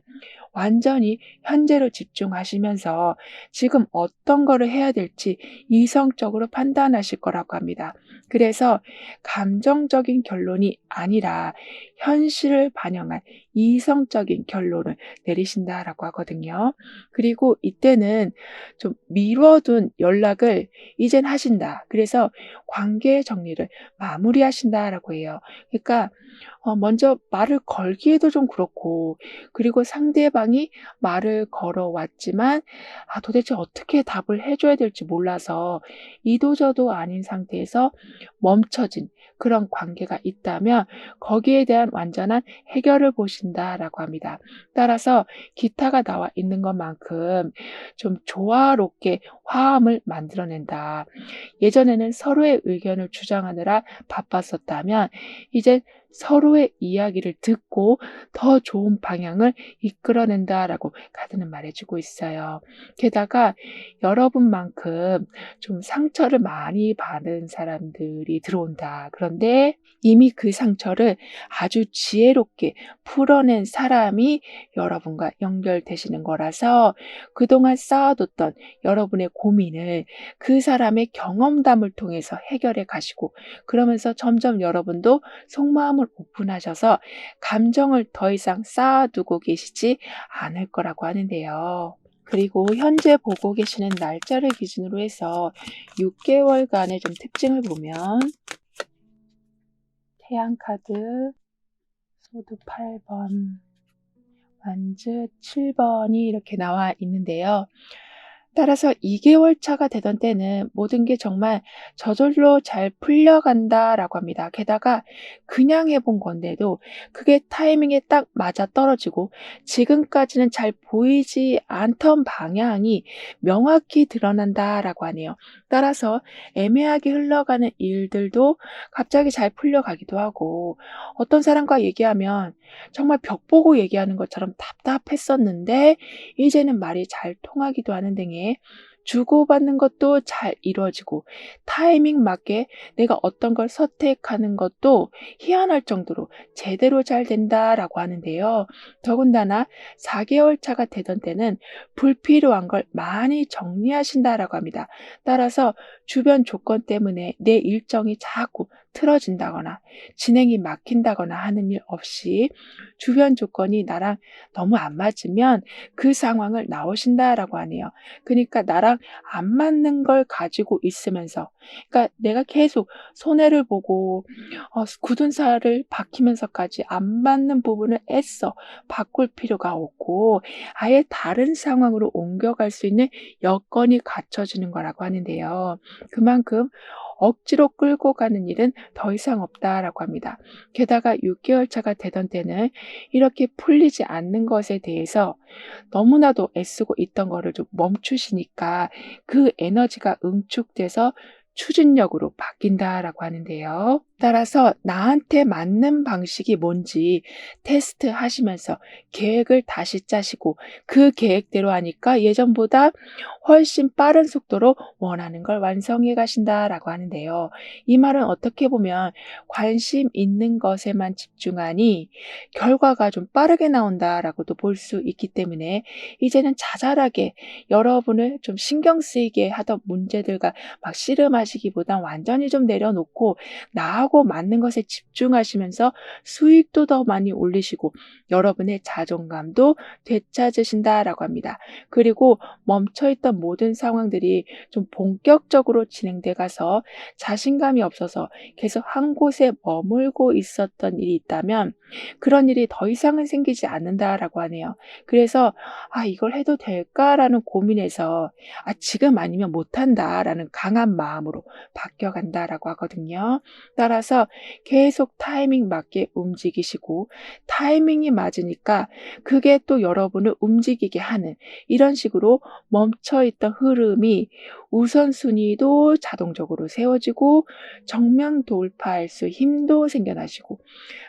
완전히 현재로 집중하시면서 지금 어떤 거를 해야 될지 이성적으로 판단하실 거라고 합니다. 그래서 감정적인 결론이 아니라 현실을 반영한 이성적인 결론을 내리신다라고 하거든요. 그리고 이때는 좀 미뤄둔 연락을 이젠 하신다. 그래서 관계 정리를 마무리하신다라고 해요. 그러니까 먼저 말을 걸기에도 좀 그렇고 그리고 상대방이 말을 걸어왔지만 도대체 어떻게 답을 해 줘야 될지 몰라서 이도저도 아닌 상태에서 멈춰진 그런 관계가 있다면 거기에 대한 완전한 해결을 보신다라고 합니다. 따라서 기타가 나와 있는 것만큼 좀 조화롭게 화합을 만들어낸다. 예전에는 서로의 의견을 주장하느라 바빴었다면 이제 서로의 이야기를 듣고 더 좋은 방향을 이끌어낸다라고 카드는 말해주고 있어요. 게다가 여러분만큼 좀 상처를 많이 받은 사람들이 들어온다. 그런데 이미 그 상처를 아주 지혜롭게 풀어낸 사람이 여러분과 연결되시는 거라서 그동안 쌓아뒀던 여러분의 고민을 그 사람의 경험담을 통해서 해결해 가시고, 그러면서 점점 여러분도 속마음을 오픈하셔서 감정을 더 이상 쌓아두고 계시지 않을 거라고 하는데요. 그리고 현재 보고 계시는 날짜를 기준으로 해서 6개월간의 좀 특징을 보면 태양 카드, 소드 8번, 완즈 7번이 이렇게 나와 있는데요. 따라서 2개월 차가 되던 때는 모든 게 정말 저절로 잘 풀려간다라고 합니다. 게다가 그냥 해본 건데도 그게 타이밍에 딱 맞아떨어지고 지금까지는 잘 보이지 않던 방향이 명확히 드러난다라고 하네요. 따라서 애매하게 흘러가는 일들도 갑자기 잘 풀려가기도 하고, 어떤 사람과 얘기하면 정말 벽 보고 얘기하는 것처럼 답답했었는데 이제는 말이 잘 통하기도 하는 등의 주고받는 것도 잘 이루어지고, 타이밍 맞게 내가 어떤 걸 선택하는 것도 희한할 정도로 제대로 잘 된다라고 하는데요. 더군다나 4개월 차가 되던 때는 불필요한 걸 많이 정리하신다라고 합니다. 따라서 주변 조건 때문에 내 일정이 자꾸 틀어진다거나 진행이 막힌다거나 하는 일 없이 주변 조건이 나랑 너무 안 맞으면 그 상황을 나오신다라고 하네요. 그러니까 나랑 안 맞는 걸 가지고 있으면서, 그러니까 내가 계속 손해를 보고 굳은 살을 박히면서까지 안 맞는 부분을 애써 바꿀 필요가 없고 아예 다른 상황으로 옮겨갈 수 있는 여건이 갖춰지는 거라고 하는데요. 그만큼 억지로 끌고 가는 일은 더 이상 없다라고 합니다. 게다가 6개월 차가 되던 때는 이렇게 풀리지 않는 것에 대해서 너무나도 애쓰고 있던 거를 좀 멈추시니까 그 에너지가 응축돼서 추진력으로 바뀐다라고 하는데요. 따라서 나한테 맞는 방식이 뭔지 테스트 하시면서 계획을 다시 짜시고 그 계획대로 하니까 예전보다 훨씬 빠른 속도로 원하는 걸 완성해 가신다라고 하는데요. 이 말은 어떻게 보면 관심 있는 것에만 집중하니 결과가 좀 빠르게 나온다라고도 볼 수 있기 때문에 이제는 자잘하게 여러분을 좀 신경 쓰이게 하던 문제들과 막 씨름하시기보단 완전히 좀 내려놓고 나하고 맞는 것에 집중하시면서 수익도 더 많이 올리시고 여러분의 자존감도 되찾으신다라고 합니다. 그리고 멈춰있던 모든 상황들이 좀 본격적으로 진행돼 가서 자신감이 없어서 계속 한 곳에 머물고 있었던 일이 있다면 그런 일이 더 이상은 생기지 않는다라고 하네요. 그래서 '아 이걸 해도 될까?'라는 고민에서 '아 지금 아니면 못한다.'라는 강한 마음으로 바뀌어간다라고 하거든요. 따라서 계속 타이밍 맞게 움직이시고 타이밍이 맞으니까 그게 또 여러분을 움직이게 하는, 이런 식으로 멈춰있던 흐름이 우선순위도 자동적으로 세워지고 정면 돌파할 수 힘도 생겨나시고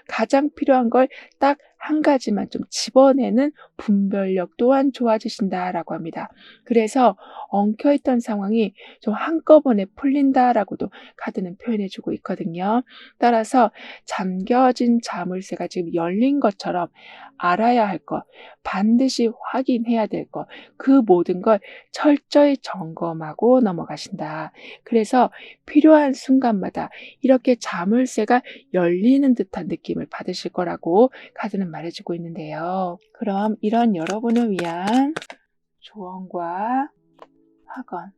가장 필요한 걸 딱 한 가지만 좀 집어내는 분별력 또한 좋아지신다라고 합니다. 그래서 엉켜있던 상황이 좀 한꺼번에 풀린다라고도 카드는 표현해 주고 있거든요. 따라서 잠겨진 자물쇠가 지금 열린 것처럼 알아야 할 것, 반드시 확인해야 될 것, 그 모든 걸 철저히 점검하고 넘어가신다. 그래서 필요한 순간마다 이렇게 자물쇠가 열리는 듯한 느낌을 받으실 거라고 카드는 말해주고 있는데요. 그럼 이런 여러분을 위한 조언과 확언,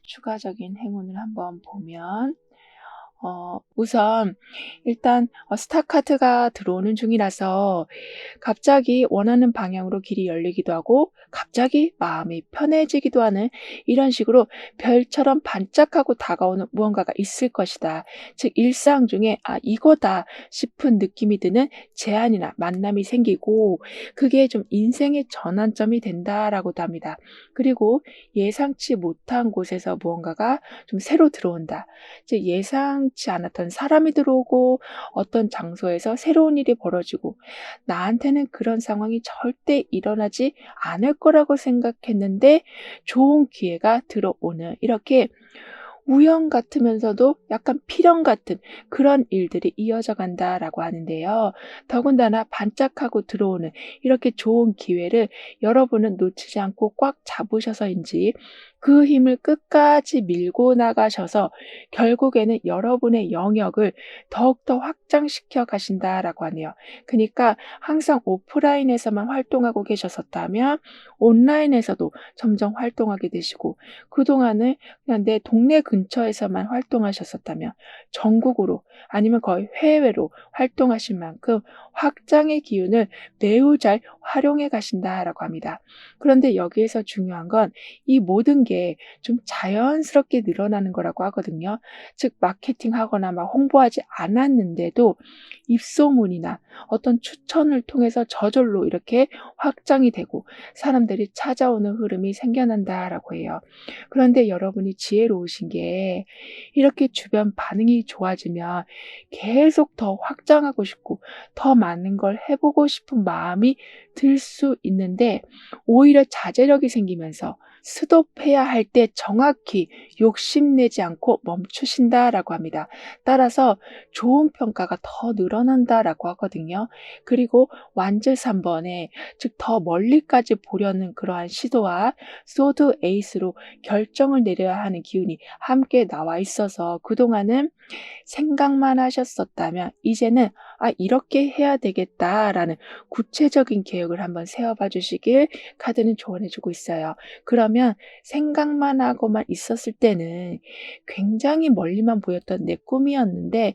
추가적인 행운을 한번 보면 우선 일단 스타 카드가 들어오는 중이라서 갑자기 원하는 방향으로 길이 열리기도 하고 갑자기 마음이 편해지기도 하는, 이런 식으로 별처럼 반짝하고 다가오는 무언가가 있을 것이다. 즉 일상 중에 '아 이거다.' 싶은 느낌이 드는 제안이나 만남이 생기고 그게 좀 인생의 전환점이 된다라고도 합니다. 그리고 예상치 못한 곳에서 무언가가 좀 새로 들어온다. 즉 예상 예상치 않았던 사람이 들어오고 어떤 장소에서 새로운 일이 벌어지고 나한테는 그런 상황이 절대 일어나지 않을 거라고 생각했는데 좋은 기회가 들어오는 이렇게 우연 같으면서도 약간 필연 같은 그런 일들이 이어져 간다라고 하는데요. 더군다나 반짝하고 들어오는 이렇게 좋은 기회를 여러분은 놓치지 않고 꽉 잡으셔서인지 그 힘을 끝까지 밀고 나가셔서 결국에는 여러분의 영역을 더욱더 확장시켜 가신다라고 하네요. 그러니까 항상 오프라인에서만 활동하고 계셨었다면 온라인에서도 점점 활동하게 되시고 그동안은 그냥 내 동네 근처에서만 활동하셨었다면 전국으로 아니면 거의 해외로 활동하실 만큼 확장의 기운을 매우 잘 활용해 가신다라고 합니다. 그런데 여기에서 중요한 건 이 모든 게 좀 자연스럽게 늘어나는 거라고 하거든요. 즉 마케팅하거나 막 홍보하지 않았는데도 입소문이나 어떤 추천을 통해서 저절로 이렇게 확장이 되고 사람들이 찾아오는 흐름이 생겨난다라고 해요. 그런데 여러분이 지혜로우신 게 이렇게 주변 반응이 좋아지면 계속 더 확장하고 싶고 더 많은 걸 해보고 싶은 마음이 들 수 있는데 오히려 자제력이 생기면서 스톱해야 할 때 정확히 욕심내지 않고 멈추신다라고 합니다. 따라서 좋은 평가가 더 늘어난다라고 하거든요. 그리고 완제삼번에 즉 더 멀리까지 보려는 그러한 시도와 소드 에이스로 결정을 내려야 하는 기운이 함께 나와 있어서 그동안은 생각만 하셨었다면 이제는 '아 이렇게 해야 되겠다.'라는 구체적인 계획을 한번 세워봐 주시길 카드는 조언해 주고 있어요. 그러면 생각만 하고만 있었을 때는 굉장히 멀리만 보였던 내 꿈이었는데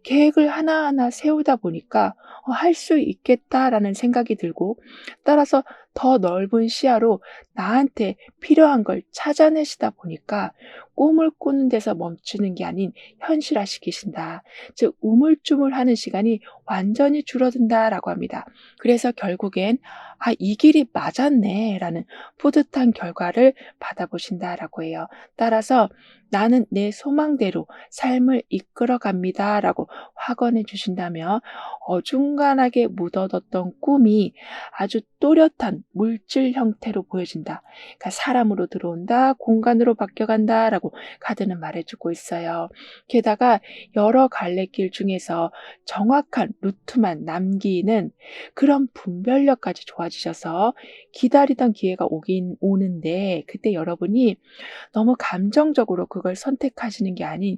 계획을 하나하나 세우다 보니까 '할 수 있겠다.'라는 생각이 들고 따라서 더 넓은 시야로 나한테 필요한 걸 찾아내시다 보니까 꿈을 꾸는 데서 멈추는 게 아닌 현실화시키신다. 즉 우물쭈물하는 시간이 완전히 줄어든다라고 합니다. 그래서 결국엔 '아 이 길이 맞았네.'라는 뿌듯한 결과를 받아보신다라고 해요. 따라서 '나는 내 소망대로 삶을 이끌어 갑니다.'라고 확언해 주신다면 어중간하게 묻어뒀던 꿈이 아주 또렷한 물질 형태로 보여진다. 그러니까 '사람으로 들어온다. 공간으로 바뀌어간다.'라고 카드는 말해 주고 있어요. 게다가 여러 갈래길 중에서 정확한 루트만 남기는 그런 분별력까지 좋아지셔서 기다리던 기회가 오긴 오는데 그때 여러분이 너무 감정적으로 그걸 선택하시는 게 아닌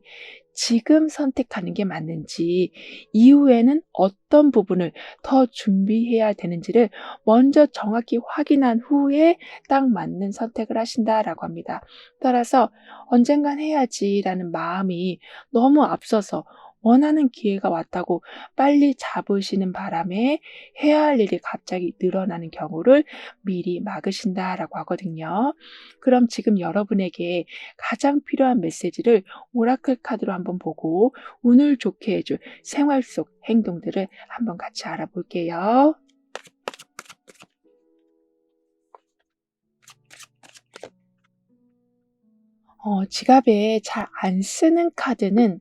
지금 선택하는 게 맞는지, 이후에는 어떤 부분을 더 준비해야 되는지를 먼저 정확히 확인한 후에 딱 맞는 선택을 하신다라고 합니다. 따라서 '언젠간 해야지.'라는 마음이 너무 앞서서 원하는 기회가 왔다고 빨리 잡으시는 바람에 해야 할 일이 갑자기 늘어나는 경우를 미리 막으신다라고 하거든요. 그럼 지금 여러분에게 가장 필요한 메시지를 오라클 카드로 한번 보고 운을 좋게 해줄 생활 속 행동들을 한번 같이 알아볼게요. 지갑에 잘 안 쓰는 카드는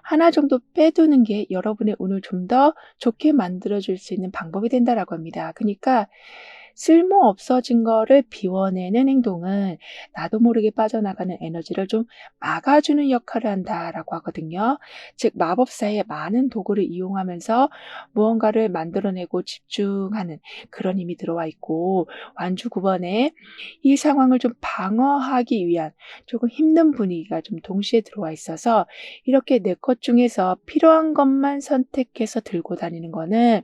하나 정도 빼두는 게 여러분의 운을 좀 더 좋게 만들어 줄 수 있는 방법이 된다라고 합니다. 그니까 쓸모 없어진 거를 비워내는 행동은 나도 모르게 빠져나가는 에너지를 좀 막아주는 역할을 한다라고 하거든요. 즉 마법사의 많은 도구를 이용하면서 무언가를 만들어내고 집중하는 그런 힘이 들어와 있고 완주 9번에 이 상황을 좀 방어하기 위한 조금 힘든 분위기가 좀 동시에 들어와 있어서 이렇게 내 것 중에서 필요한 것만 선택해서 들고 다니는 거는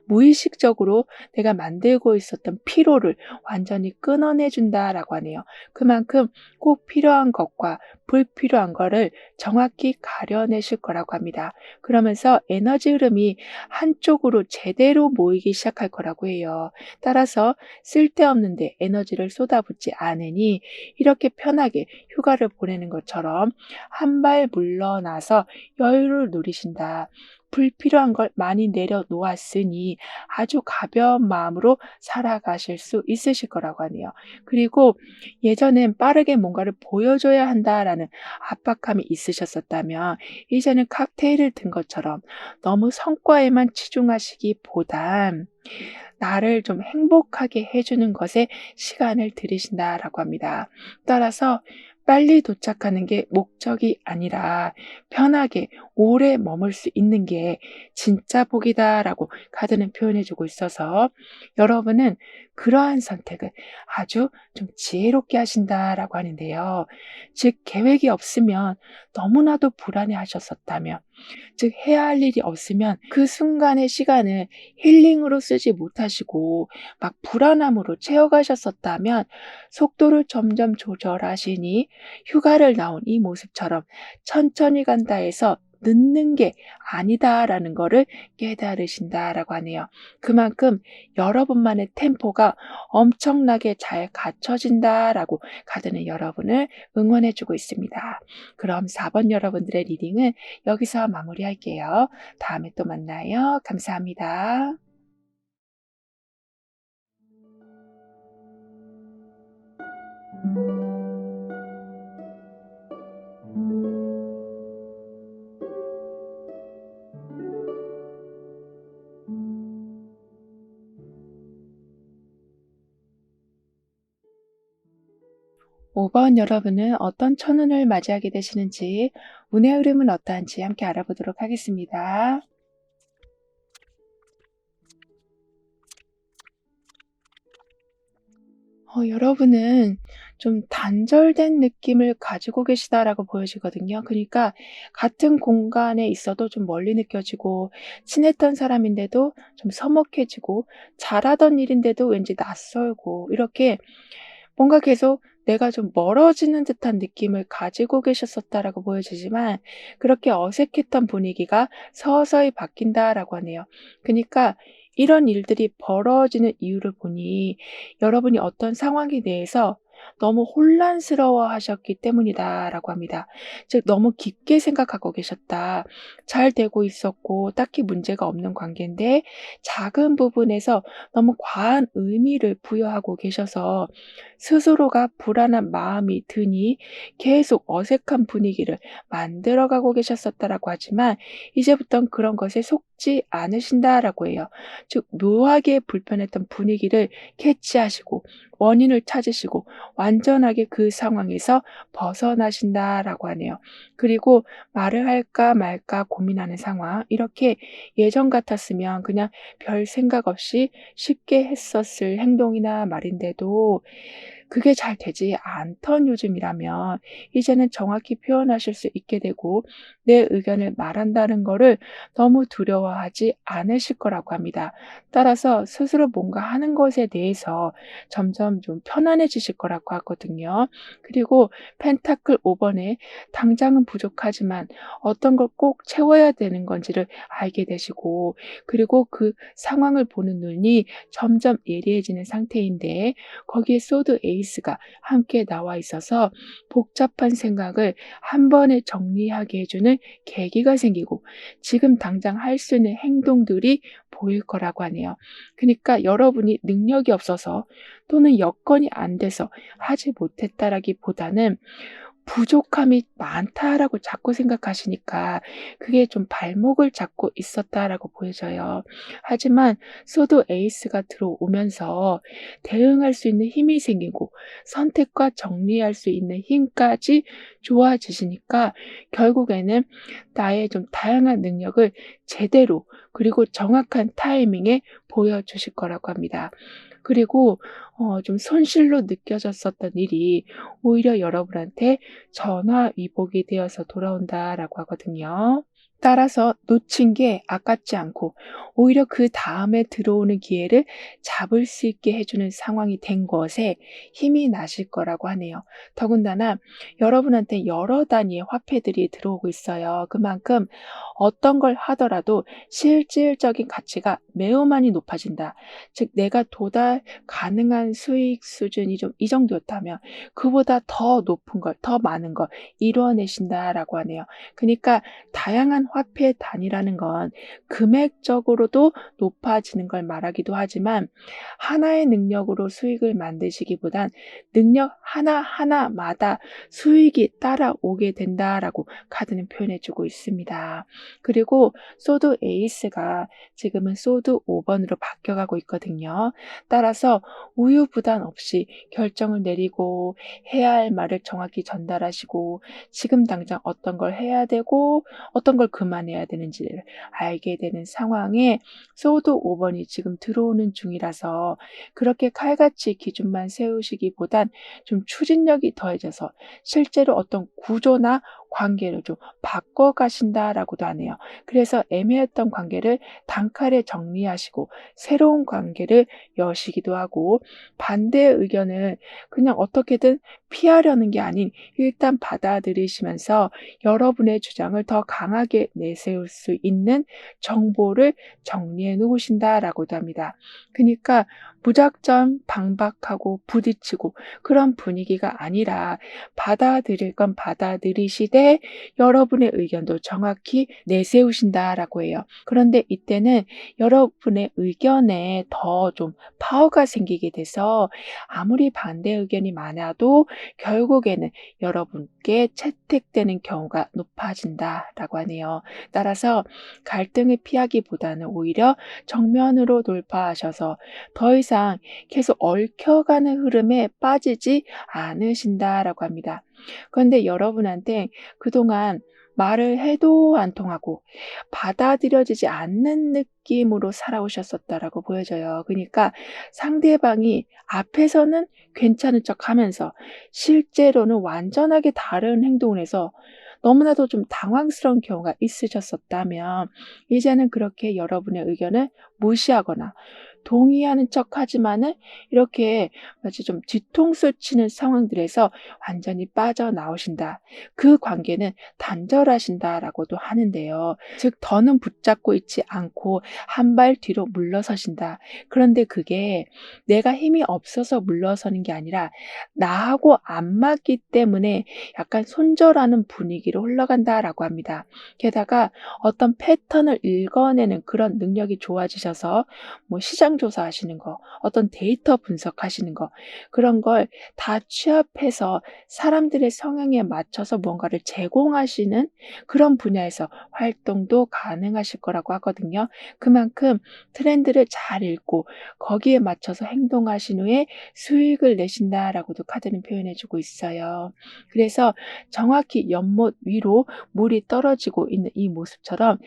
무의식적으로 내가 만들고 있었던 피로를 완전히 끊어내 준다라고 하네요. 그만큼 꼭 필요한 것과 불필요한 거를 정확히 가려내실 거라고 합니다. 그러면서 에너지 흐름이 한쪽으로 제대로 모이기 시작할 거라고 해요. 따라서 쓸데없는데 에너지를 쏟아붓지 않으니 이렇게 편하게 휴가를 보내는 것처럼 한 발 물러나서 여유를 누리신다. 불필요한 걸 많이 내려놓았으니 아주 가벼운 마음으로 살아가실 수 있으실 거라고 하네요. 그리고 예전엔 빠르게 뭔가를 보여줘야 한다라는 압박감이 있으셨었다면 이제는 칵테일을 든 것처럼 너무 성과에만 치중하시기보단 나를 좀 행복하게 해주는 것에 시간을 들이신다라고 합니다. 따라서 빨리 도착하는 게 목적이 아니라 편하게 오래 머물 수 있는 게 진짜 복이다라고 카드는 표현해 주고 있어서 여러분은 그러한 선택을 아주 좀 지혜롭게 하신다라고 하는데요. 즉, 계획이 없으면 너무나도 불안해 하셨었다면, 즉 해야 할 일이 없으면 그 순간의 시간을 힐링으로 쓰지 못하시고 막 불안함으로 채워가셨었다면 속도를 점점 조절하시니 휴가를 나온 이 모습처럼 천천히 간다 해서 늦는 게 아니다라는 거를 깨달으신다라고 하네요. 그만큼 여러분만의 템포가 엄청나게 잘 갖춰진다라고 카드는 여러분을 응원해주고 있습니다. 그럼 4번 여러분들의 리딩은 여기서 마무리할게요. 다음에 또 만나요. 감사합니다. 5번 여러분은 어떤 천운을 맞이하게 되시는지, 운의 흐름은 어떠한지 함께 알아보도록 하겠습니다. 여러분은 좀 단절된 느낌을 가지고 계시다라고 보여지거든요. 그러니까 같은 공간에 있어도 좀 멀리 느껴지고, 친했던 사람인데도 좀 서먹해지고, 잘하던 일인데도 왠지 낯설고, 이렇게 뭔가 계속 내가 좀 멀어지는 듯한 느낌을 가지고 계셨었다라고 보여지지만, 그렇게 어색했던 분위기가 서서히 바뀐다라고 하네요. 그러니까 이런 일들이 벌어지는 이유를 보니 여러분이 어떤 상황에 대해서 너무 혼란스러워 하셨기 때문이다라고 합니다. 즉, 너무 깊게 생각하고 계셨다. 잘 되고 있었고 딱히 문제가 없는 관계인데 작은 부분에서 너무 과한 의미를 부여하고 계셔서 스스로가 불안한 마음이 드니 계속 어색한 분위기를 만들어가고 계셨었다라고 하지만, 이제부터는 그런 것에 속지 않으신다라고 해요. 즉, 묘하게 불편했던 분위기를 캐치하시고 원인을 찾으시고 완전하게 그 상황에서 벗어나신다라고 하네요. 그리고 말을 할까 말까 고민하는 상황, 이렇게 예전 같았으면 그냥 별 생각 없이 쉽게 했었을 행동이나 말인데도 그게 잘 되지 않던 요즘이라면 이제는 정확히 표현하실 수 있게 되고 내 의견을 말한다는 거를 너무 두려워하지 않으실 거라고 합니다. 따라서 스스로 뭔가 하는 것에 대해서 점점 좀 편안해지실 거라고 하거든요. 그리고 펜타클 5번에 당장은 부족하지만 어떤 걸 꼭 채워야 되는 건지를 알게 되시고, 그리고 그 상황을 보는 눈이 점점 예리해지는 상태인데, 거기에 소드 에이스가 함께 나와 있어서 복잡한 생각을 한 번에 정리하게 해주는 계기가 생기고 지금 당장 할 수 있는 행동들이 보일 거라고 하네요. 그러니까 여러분이 능력이 없어서 또는 여건이 안 돼서 하지 못했다라기보다는 부족함이 많다라고 자꾸 생각하시니까 그게 좀 발목을 잡고 있었다라고 보여져요. 하지만 소드 에이스가 들어오면서 대응할 수 있는 힘이 생기고 선택과 정리할 수 있는 힘까지 좋아지시니까 결국에는 나의 좀 다양한 능력을 제대로 그리고 정확한 타이밍에 보여주실 거라고 합니다. 그리고 좀 손실로 느껴졌었던 일이 오히려 여러분한테 전화위복이 되어서 돌아온다라고 하거든요. 따라서 놓친 게 아깝지 않고 오히려 그다음에 들어오는 기회를 잡을 수 있게 해주는 상황이 된 것에 힘이 나실 거라고 하네요. 더군다나 여러분한테 여러 단위의 화폐들이 들어오고 있어요. 그만큼 어떤 걸 하더라도 실질적인 가치가 매우 많이 높아진다. 즉, 내가 도달 가능한 가능한 수익 수준이 좀 이 정도였다면 그보다 더 높은 걸, 더 많은 걸 이루어내신다라고 하네요. 그러니까 다양한 화폐 단위라는 건 금액적으로도 높아지는 걸 말하기도 하지만 하나의 능력으로 수익을 만드시기보단 능력 하나하나마다 수익이 따라오게 된다라고 카드는 표현해 주고 있습니다. 그리고 소드 에이스가 지금은 소드 5번으로 바뀌어가고 있거든요. 따라서 우유부단 없이 결정을 내리고 해야 할 말을 정확히 전달하시고 지금 당장 어떤 걸 해야 되고 어떤 걸 그만해야 되는지를 알게 되는 상황에 소드 5번이 지금 들어오는 중이라서 그렇게 칼같이 기준만 세우시기보단 좀 추진력이 더해져서 실제로 어떤 구조나 관계를 좀 바꿔가신다라고도 하네요. 그래서 애매했던 관계를 단칼에 정리하시고 새로운 관계를 여시기도 하고 반대의 의견을 그냥 어떻게든 피하려는 게 아닌 일단 받아들이시면서 여러분의 주장을 더 강하게 내세울 수 있는 정보를 정리해 놓으신다라고도 합니다. 그러니까 무작정 방박하고 부딪히고 그런 분위기가 아니라 받아들일 건 받아들이시되 여러분의 의견도 정확히 내세우신다라고 해요. 그런데 이때는 여러분의 의견에 더 좀 파워가 생기게 돼서 아무리 반대 의견이 많아도 결국에는 여러분께 채택되는 경우가 높아진다라고 하네요. 따라서 갈등을 피하기보다는 오히려 정면으로 돌파하셔서 더 이상 계속 얽혀가는 흐름에 빠지지 않으신다라고 합니다. 그런데 여러분한테 그동안 말을 해도 안 통하고 받아들여지지 않는 느낌으로 살아오셨었다라고 보여져요. 그러니까 상대방이 앞에서는 괜찮은 척하면서 실제로는 완전하게 다른 행동을 해서 너무나도 좀 당황스러운 경우가 있으셨었다면 이제는 그렇게 여러분의 의견을 무시하거나 동의하는 척하지만은 이렇게 마치 좀 뒤통수 치는 상황들에서 완전히 빠져나오신다. 그 관계는 단절하신다라고도 하는데요. 즉 더는 붙잡고 있지 않고 한 발 뒤로 물러서신다. 그런데 그게 내가 힘이 없어서 물러서는 게 아니라 나하고 안 맞기 때문에 약간 손절하는 분위기로 흘러간다라고 합니다. 게다가 어떤 패턴을 읽어내는 그런 능력이 좋아지셔서 뭐 시장 조사하시는 거, 어떤 데이터 분석하시는 거, 그런 걸 다 취합해서 사람들의 성향에 맞춰서 뭔가를 제공하시는 그런 분야에서 활동도 가능하실 거라고 하거든요. 그만큼 트렌드를 잘 읽고 거기에 맞춰서 행동하신 후에 수익을 내신다라고도 카드는 표현해 주고 있어요. 그래서 정확히 연못 위로 물이 떨어지고 있는 이 모습처럼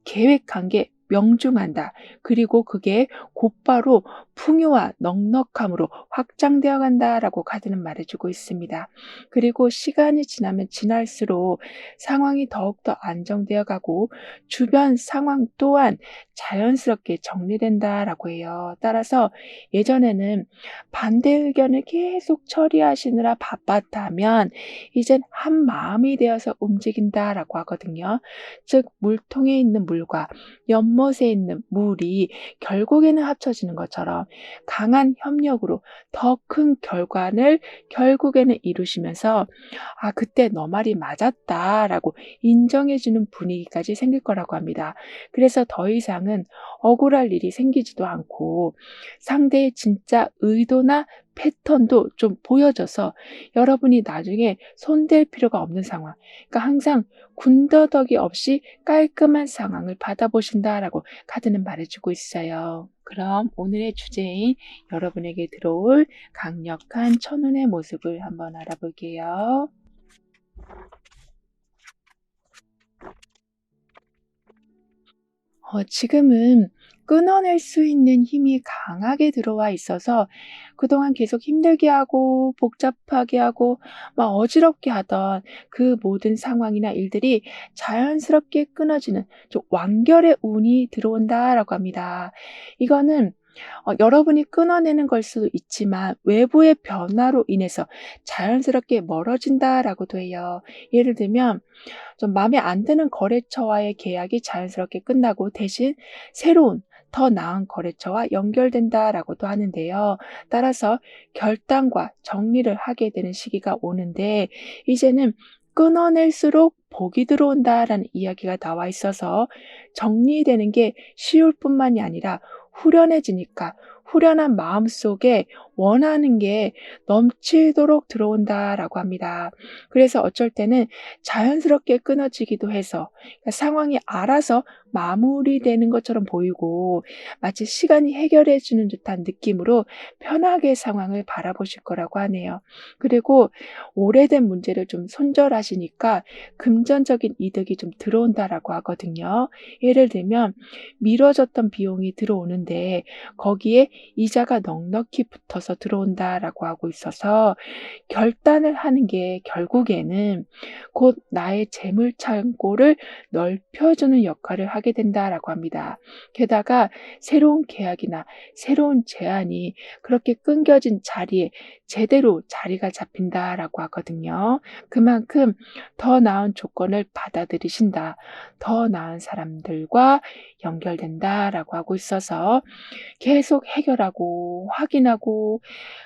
계획한 게 명중한다. 그리고 그게 곧바로 풍요와 넉넉함으로 확장되어 간다라고 카드는 말해주고 있습니다. 그리고 시간이 지나면 지날수록 상황이 더욱더 안정되어 가고 주변 상황 또한 자연스럽게 정리된다라고 해요. 따라서 예전에는 반대 의견을 계속 처리하시느라 바빴다면 이젠 한 마음이 되어서 움직인다라고 하거든요. 즉 물통에 있는 물과 연못에 있는 물이 결국에는 합쳐지는 것처럼 강한 협력으로 더 큰 결과를 결국에는 이루시면서 아 그때 너 말이 맞았다라고 인정해주는 분위기까지 생길 거라고 합니다. 그래서 더 이상은 억울할 일이 생기지도 않고 상대의 진짜 의도나 패턴도 좀 보여져서 여러분이 나중에 손댈 필요가 없는 상황, 그러니까 항상 군더더기 없이 깔끔한 상황을 받아보신다라고 카드는 말해주고 있어요. 그럼 오늘의 주제인 여러분에게 들어올 강력한 천운의 모습을 한번 알아볼게요. 지금은 끊어낼 수 있는 힘이 강하게 들어와 있어서 그동안 계속 힘들게 하고 복잡하게 하고 막 어지럽게 하던 그 모든 상황이나 일들이 자연스럽게 끊어지는 좀 완결의 운이 들어온다라고 합니다. 이거는 여러분이 끊어내는 걸 수도 있지만 외부의 변화로 인해서 자연스럽게 멀어진다라고도 해요. 예를 들면 좀 마음에 안 드는 거래처와의 계약이 자연스럽게 끝나고 대신 새로운 더 나은 거래처와 연결된다라고도 하는데요. 따라서 결단과 정리를 하게 되는 시기가 오는데 이제는 끊어낼수록 복이 들어온다라는 이야기가 나와 있어서 정리되는 게 쉬울 뿐만이 아니라 후련해지니까 후련한 마음 속에 원하는 게 넘치도록 들어온다라고 합니다. 그래서 어쩔 때는 자연스럽게 끊어지기도 해서 그러니까 상황이 알아서 마무리되는 것처럼 보이고 마치 시간이 해결해 주는 듯한 느낌으로 편하게 상황을 바라보실 거라고 하네요. 그리고 오래된 문제를 좀 손절하시니까 금전적인 이득이 좀 들어온다라고 하거든요. 예를 들면 미뤄졌던 비용이 들어오는데 거기에 이자가 넉넉히 붙어서 들어온다라고 하고 있어서 결단을 하는 게 결국에는 곧 나의 재물 창고를 넓혀주는 역할을 하게 된다라고 합니다. 게다가 새로운 계약이나 새로운 제안이 그렇게 끊겨진 자리에 제대로 자리가 잡힌다라고 하거든요. 그만큼 더 나은 조건을 받아들이신다. 더 나은 사람들과 연결된다라고 하고 있어서 계속 해결하고 확인하고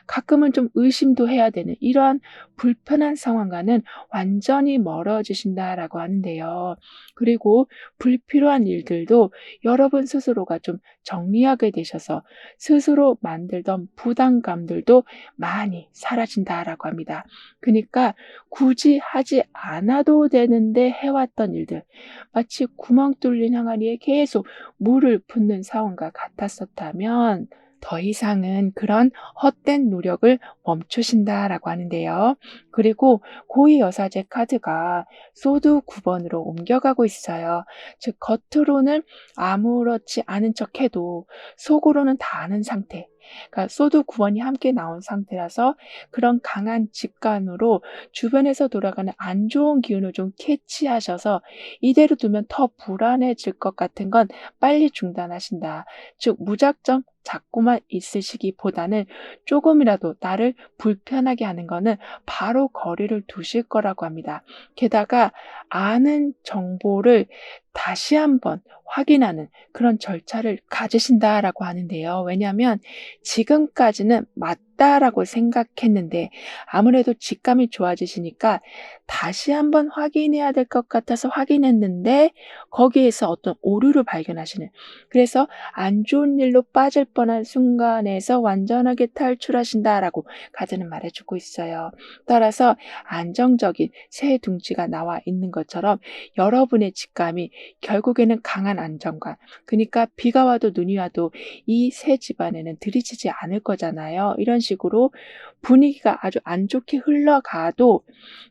가끔은 좀 의심도 해야 되는 이러한 불편한 상황과는 완전히 멀어지신다라고 하는데요. 그리고 불필요한 일들도 여러분 스스로가 좀 정리하게 되셔서 스스로 만들던 부담감들도 많이 사라진다라고 합니다. 그러니까 굳이 하지 않아도 되는데 해왔던 일들, 마치 구멍 뚫린 항아리에 계속 물을 붓는 상황과 같았었다면 더 이상은 그런 헛된 노력을 멈추신다라고 하는데요. 그리고 고위여사제 카드가 소드 9번으로 옮겨가고 있어요. 즉 겉으로는 아무렇지 않은 척해도 속으로는 다 아는 상태. 그러니까 소드 9번이 함께 나온 상태라서 그런 강한 직관으로 주변에서 돌아가는 안 좋은 기운을 좀 캐치하셔서 이대로 두면 더 불안해질 것 같은 건 빨리 중단하신다. 즉 무작정 잡고만 있으시기보다는 조금이라도 나를 불편하게 하는 거는 바로 거리를 두실 거라고 합니다. 게다가 아는 정보를 다시 한번 확인하는 그런 절차를 가지신다라고 하는데요. 왜냐하면 지금까지는 맞다라고 생각했는데 아무래도 직감이 좋아지시니까 다시 한번 확인해야 될 것 같아서 확인했는데 거기에서 어떤 오류를 발견하시는 그래서 안 좋은 일로 빠질 뻔한 순간에서 완전하게 탈출하신다라고 카드는 말해주고 있어요. 따라서 안정적인 새 둥지가 나와 있는 것처럼 여러분의 직감이 결국에는 강한 안정감. 그러니까 비가 와도 눈이 와도 이 새 집안에는 들이치지 않을 거잖아요. 이런 식으로 분위기가 아주 안 좋게 흘러가도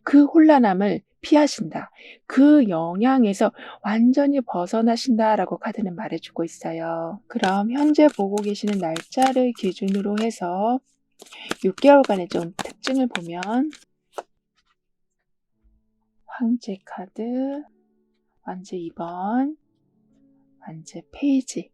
그 혼란함을 피하신다. 그 영향에서 완전히 벗어나신다라고 카드는 말해주고 있어요. 그럼 현재 보고 계시는 날짜를 기준으로 해서 6개월간의 좀 특징을 보면 황제 카드, 완제 2번, 완제 페이지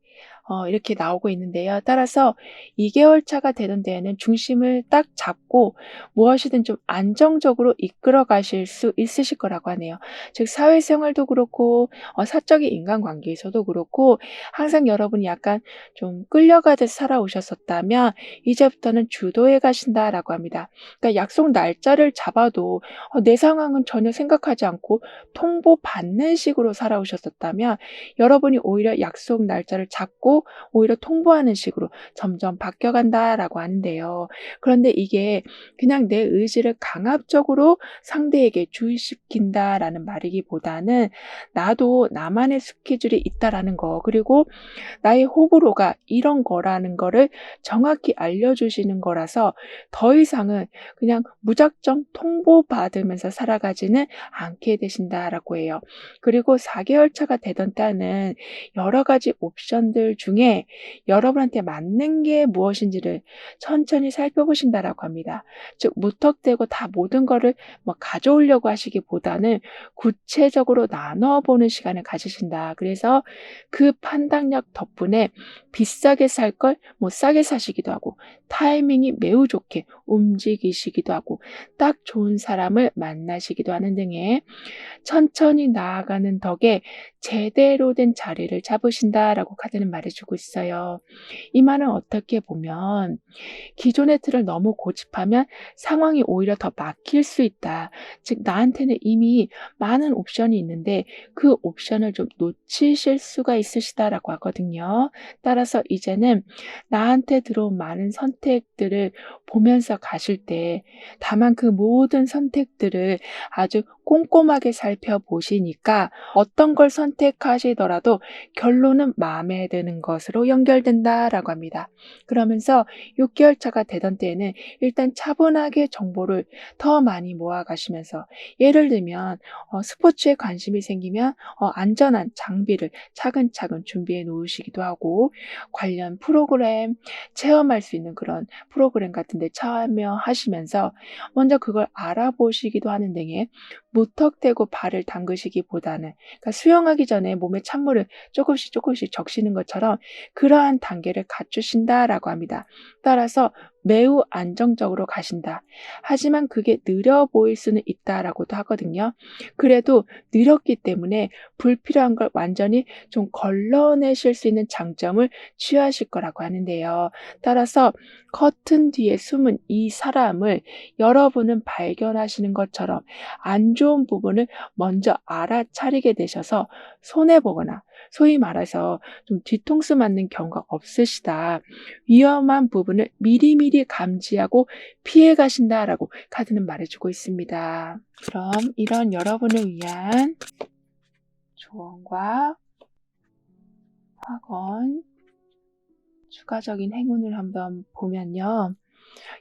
이렇게 나오고 있는데요. 따라서 2개월 차가 되던 데에는 중심을 딱 잡고 무엇이든 좀 안정적으로 이끌어 가실 수 있으실 거라고 하네요. 즉 사회생활도 그렇고 사적인 인간관계에서도 그렇고 항상 여러분이 약간 좀 끌려가듯 살아오셨었다면 이제부터는 주도해 가신다라고 합니다. 그러니까 약속 날짜를 잡아도 내 상황은 전혀 생각하지 않고 통보받는 식으로 살아오셨었다면 여러분이 오히려 약속 날짜를 잡고 오히려 통보하는 식으로 점점 바뀌어간다라고 하는데요. 그런데 이게 그냥 내 의지를 강압적으로 상대에게 주입시킨다라는 말이기보다는 나도 나만의 스케줄이 있다라는 거 그리고 나의 호불호가 이런 거라는 거를 정확히 알려주시는 거라서 더 이상은 그냥 무작정 통보받으면서 살아가지는 않게 되신다라고 해요. 그리고 4개월 차가 되던 때는 여러 가지 옵션들 중에 여러분한테 맞는 게 무엇인지를 천천히 살펴보신다라고 합니다. 즉 무턱대고 다 모든 거를 가져오려고 하시기보다는 구체적으로 나눠보는 시간을 가지신다. 그래서 그 판단력 덕분에 비싸게 살 걸 싸게 사시기도 하고 타이밍이 매우 좋게 움직이시기도 하고 딱 좋은 사람을 만나시기도 하는 등의 천천히 나아가는 덕에 제대로 된 자리를 잡으신다라고 카드는 카드는 말해주고 있어요. 이 말은 어떻게 보면 기존의 틀을 너무 고집하면 상황이 오히려 더 막힐 수 있다. 즉, 나한테는 이미 많은 옵션이 있는데 그 옵션을 좀 놓치실 수가 있으시다라고 하거든요. 따라서 이제는 나한테 들어온 많은 선택들을 보면서 가실 때 다만 그 모든 선택들을 아주 꼼꼼하게 살펴보시니까 어떤 걸 선택하시더라도 결론은 마음에 드는 것으로 연결된다라고 합니다. 그러면서 6개월 차가 되던 때에는 일단 차분하게 정보를 더 많이 모아가시면서 예를 들면 스포츠에 관심이 생기면 안전한 장비를 차근차근 준비해 놓으시기도 하고 관련 프로그램, 체험할 수 있는 그런 프로그램 같은 데 참여하시면서 먼저 그걸 알아보시기도 하는 등의 무턱대고 발을 담그시기보다는 그러니까 수영하기 전에 몸에 찬물을 조금씩 적시는 것처럼 그러한 단계를 갖추신다라고 합니다. 따라서 매우 안정적으로 가신다. 하지만 그게 느려 보일 수는 있다라고도 하거든요. 그래도 느렸기 때문에 불필요한 걸 완전히 좀 걸러내실 수 있는 장점을 취하실 거라고 하는데요. 따라서 커튼 뒤에 숨은 이 사람을 여러분은 발견하시는 것처럼 안 좋은 부분을 먼저 알아차리게 되셔서 손해보거나 소위 말해서 좀 뒤통수 맞는 경우가 없으시다. 위험한 부분을 미리미리 감지하고 피해 가신다라고 카드는 말해주고 있습니다. 그럼 이런 여러분을 위한 조언과 확언, 추가적인 행운을 한번 보면요.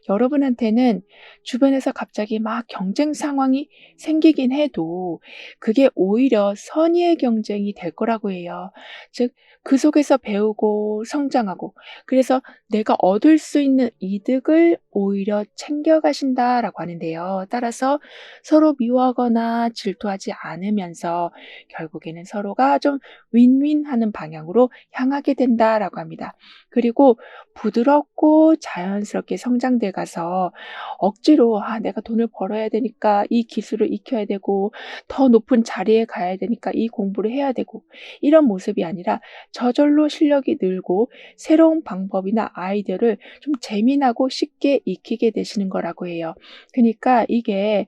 여러분한테는 주변에서 갑자기 막 경쟁 상황이 생기긴 해도 그게 오히려 선의의 경쟁이 될 거라고 해요. 즉, 그 속에서 배우고 성장하고 그래서 내가 얻을 수 있는 이득을 오히려 챙겨가신다라고 하는데요. 따라서 서로 미워하거나 질투하지 않으면서 결국에는 서로가 좀 윈윈하는 방향으로 향하게 된다라고 합니다. 그리고 부드럽고 자연스럽게 성장돼 가서 억지로 내가 돈을 벌어야 되니까 이 기술을 익혀야 되고 더 높은 자리에 가야 되니까 이 공부를 해야 되고 이런 모습이 아니라 저절로 실력이 늘고 새로운 방법이나 아이디어를 좀 재미나고 쉽게 익히게 되시는 거라고 해요. 그러니까 이게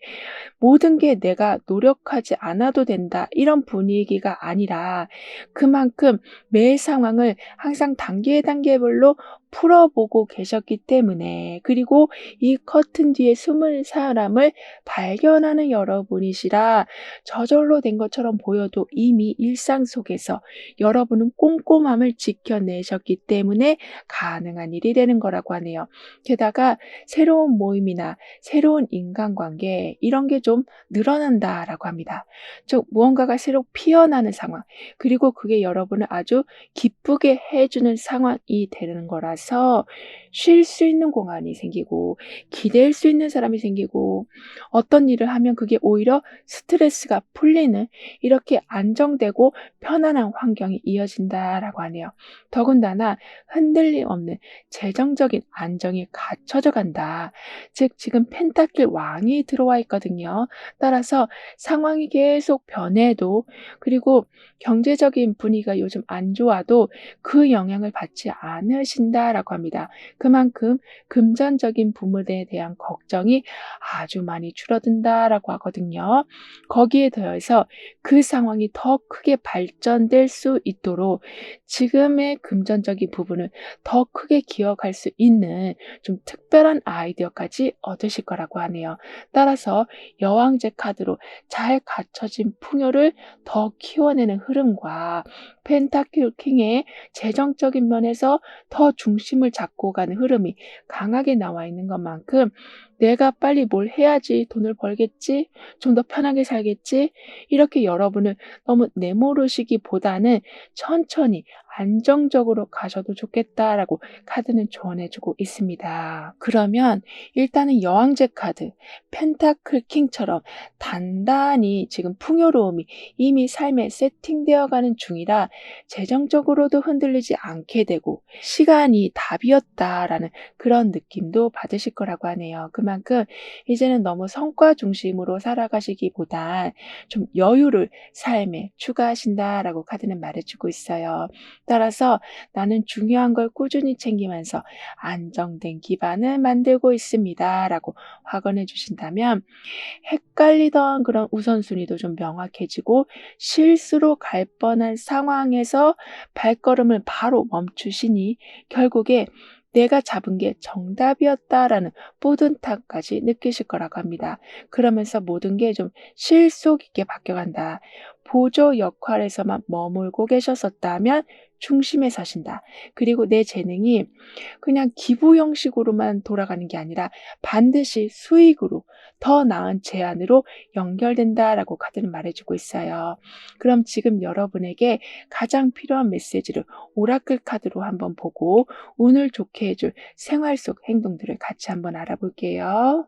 모든 게 내가 노력하지 않아도 된다 이런 분위기가 아니라 그만큼 매 상황을 항상 단계별로 풀어보고 계셨기 때문에 그리고 이 커튼 뒤에 숨은 사람을 발견하는 여러분이시라 저절로 된 것처럼 보여도 이미 일상 속에서 여러분은 꼼꼼함을 지켜내셨기 때문에 가능한 일이 되는 거라고 하네요. 게다가 새로운 모임이나 새로운 인간관계 이런 게 좀 늘어난다라고 합니다. 즉 무언가가 새로 피어나는 상황 그리고 그게 여러분을 아주 기쁘게 해주는 상황이 되는 거라서 쉴 수 있는 공간이 생기고 기댈 수 있는 사람이 생기고 어떤 일을 하면 그게 오히려 스트레스가 풀리는 이렇게 안정되고 편안한 환경이 이어진다라고 하네요. 더군다나 흔들림 없는 재정적인 안정이 갖춰져 간다. 즉 지금 펜타클 왕이 들어와 있거든요. 따라서 상황이 계속 변해도 그리고 경제적인 분위기가 요즘 안 좋아도 그 영향을 받지 않으신다라고 합니다. 그만큼 금전적인 부분에 대한 걱정이 아주 많이 줄어든다라고 하거든요. 거기에 더해서 그 상황이 더 크게 발전될 수 있도록 지금의 금전적인 부분을 더 크게 기억할 수 있는 좀 특별한 아이디어까지 얻으실 거라고 하네요. 따라서 여왕제 카드로 잘 갖춰진 풍요를 더 키워내는 흐름과 펜타클 킹의 재정적인 면에서 더 중심을 잡고 가는 흐름이 강하게 나와 있는 것만큼 내가 빨리 뭘 해야지 돈을 벌겠지, 좀 더 편하게 살겠지, 이렇게 여러분을 너무 내모르시기보다는 천천히 안정적으로 가셔도 좋겠다라고 카드는 조언해주고 있습니다. 그러면 일단은 여왕제 카드, 펜타클 킹처럼 단단히 지금 풍요로움이 이미 삶에 세팅되어 가는 중이라 재정적으로도 흔들리지 않게 되고 시간이 답이었다라는 그런 느낌도 받으실 거라고 하네요. 그만큼 이제는 너무 성과 중심으로 살아가시기보단 좀 여유를 삶에 추가하신다라고 카드는 말해주고 있어요. 따라서 나는 중요한 걸 꾸준히 챙기면서 안정된 기반을 만들고 있습니다라고 확언해 주신다면 헷갈리던 그런 우선순위도 좀 명확해지고 실수로 갈 뻔한 상황에서 발걸음을 바로 멈추시니 결국에 '내가 잡은 게 정답이었다.'라는 뿌듯함까지 느끼실 거라고 합니다. 그러면서 모든 게 좀 실속 있게 바뀌어간다. 보조 역할에서만 머물고 계셨었다면 중심에 서신다. 그리고 내 재능이 그냥 기부 형식으로만 돌아가는 게 아니라 반드시 수익으로 더 나은 제안으로 연결된다라고 카드는 말해주고 있어요. 그럼 지금 여러분에게 가장 필요한 메시지를 오라클 카드로 한번 보고 운을 좋게 해줄 생활 속 행동들을 같이 한번 알아볼게요.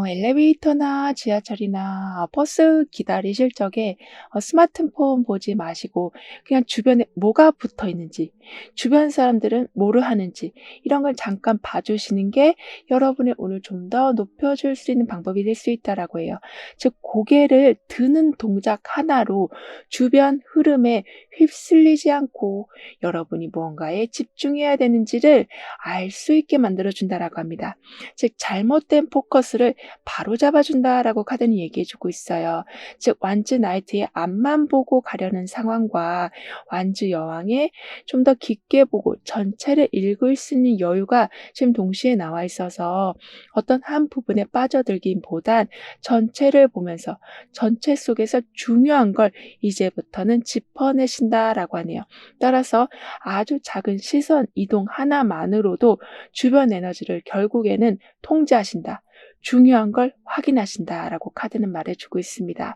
엘리베이터나 지하철이나 버스 기다리실 적에 스마트폰 보지 마시고 그냥 주변에 뭐가 붙어 있는지, 주변 사람들은 뭐를 하는지 이런 걸 잠깐 봐주시는 게 여러분의 운을 좀 더 높여줄 수 있는 방법이 될 수 있다라고 해요. 즉 고개를 드는 동작 하나로 주변 흐름에 휩쓸리지 않고 여러분이 무언가에 집중해야 되는지를 알 수 있게 만들어 준다라고 합니다. 즉 잘못된 포커스를 바로잡아 준다라고 카드는 얘기해 주고 있어요. 즉 완즈 나이트의 앞만 보고 가려는 상황과 완즈 여왕의 좀 더 깊게 보고 전체를 읽을 수 있는 여유가 지금 동시에 나와 있어서 어떤 한 부분에 빠져들기보단 전체를 보면서 전체 속에서 중요한 걸 이제부터는 짚어내신다라고 하네요. 따라서 아주 작은 시선 이동 하나만으로도 주변 에너지를 결국에는 통제하신다. 중요한 걸 확인하신다라고 카드는 말해주고 있습니다.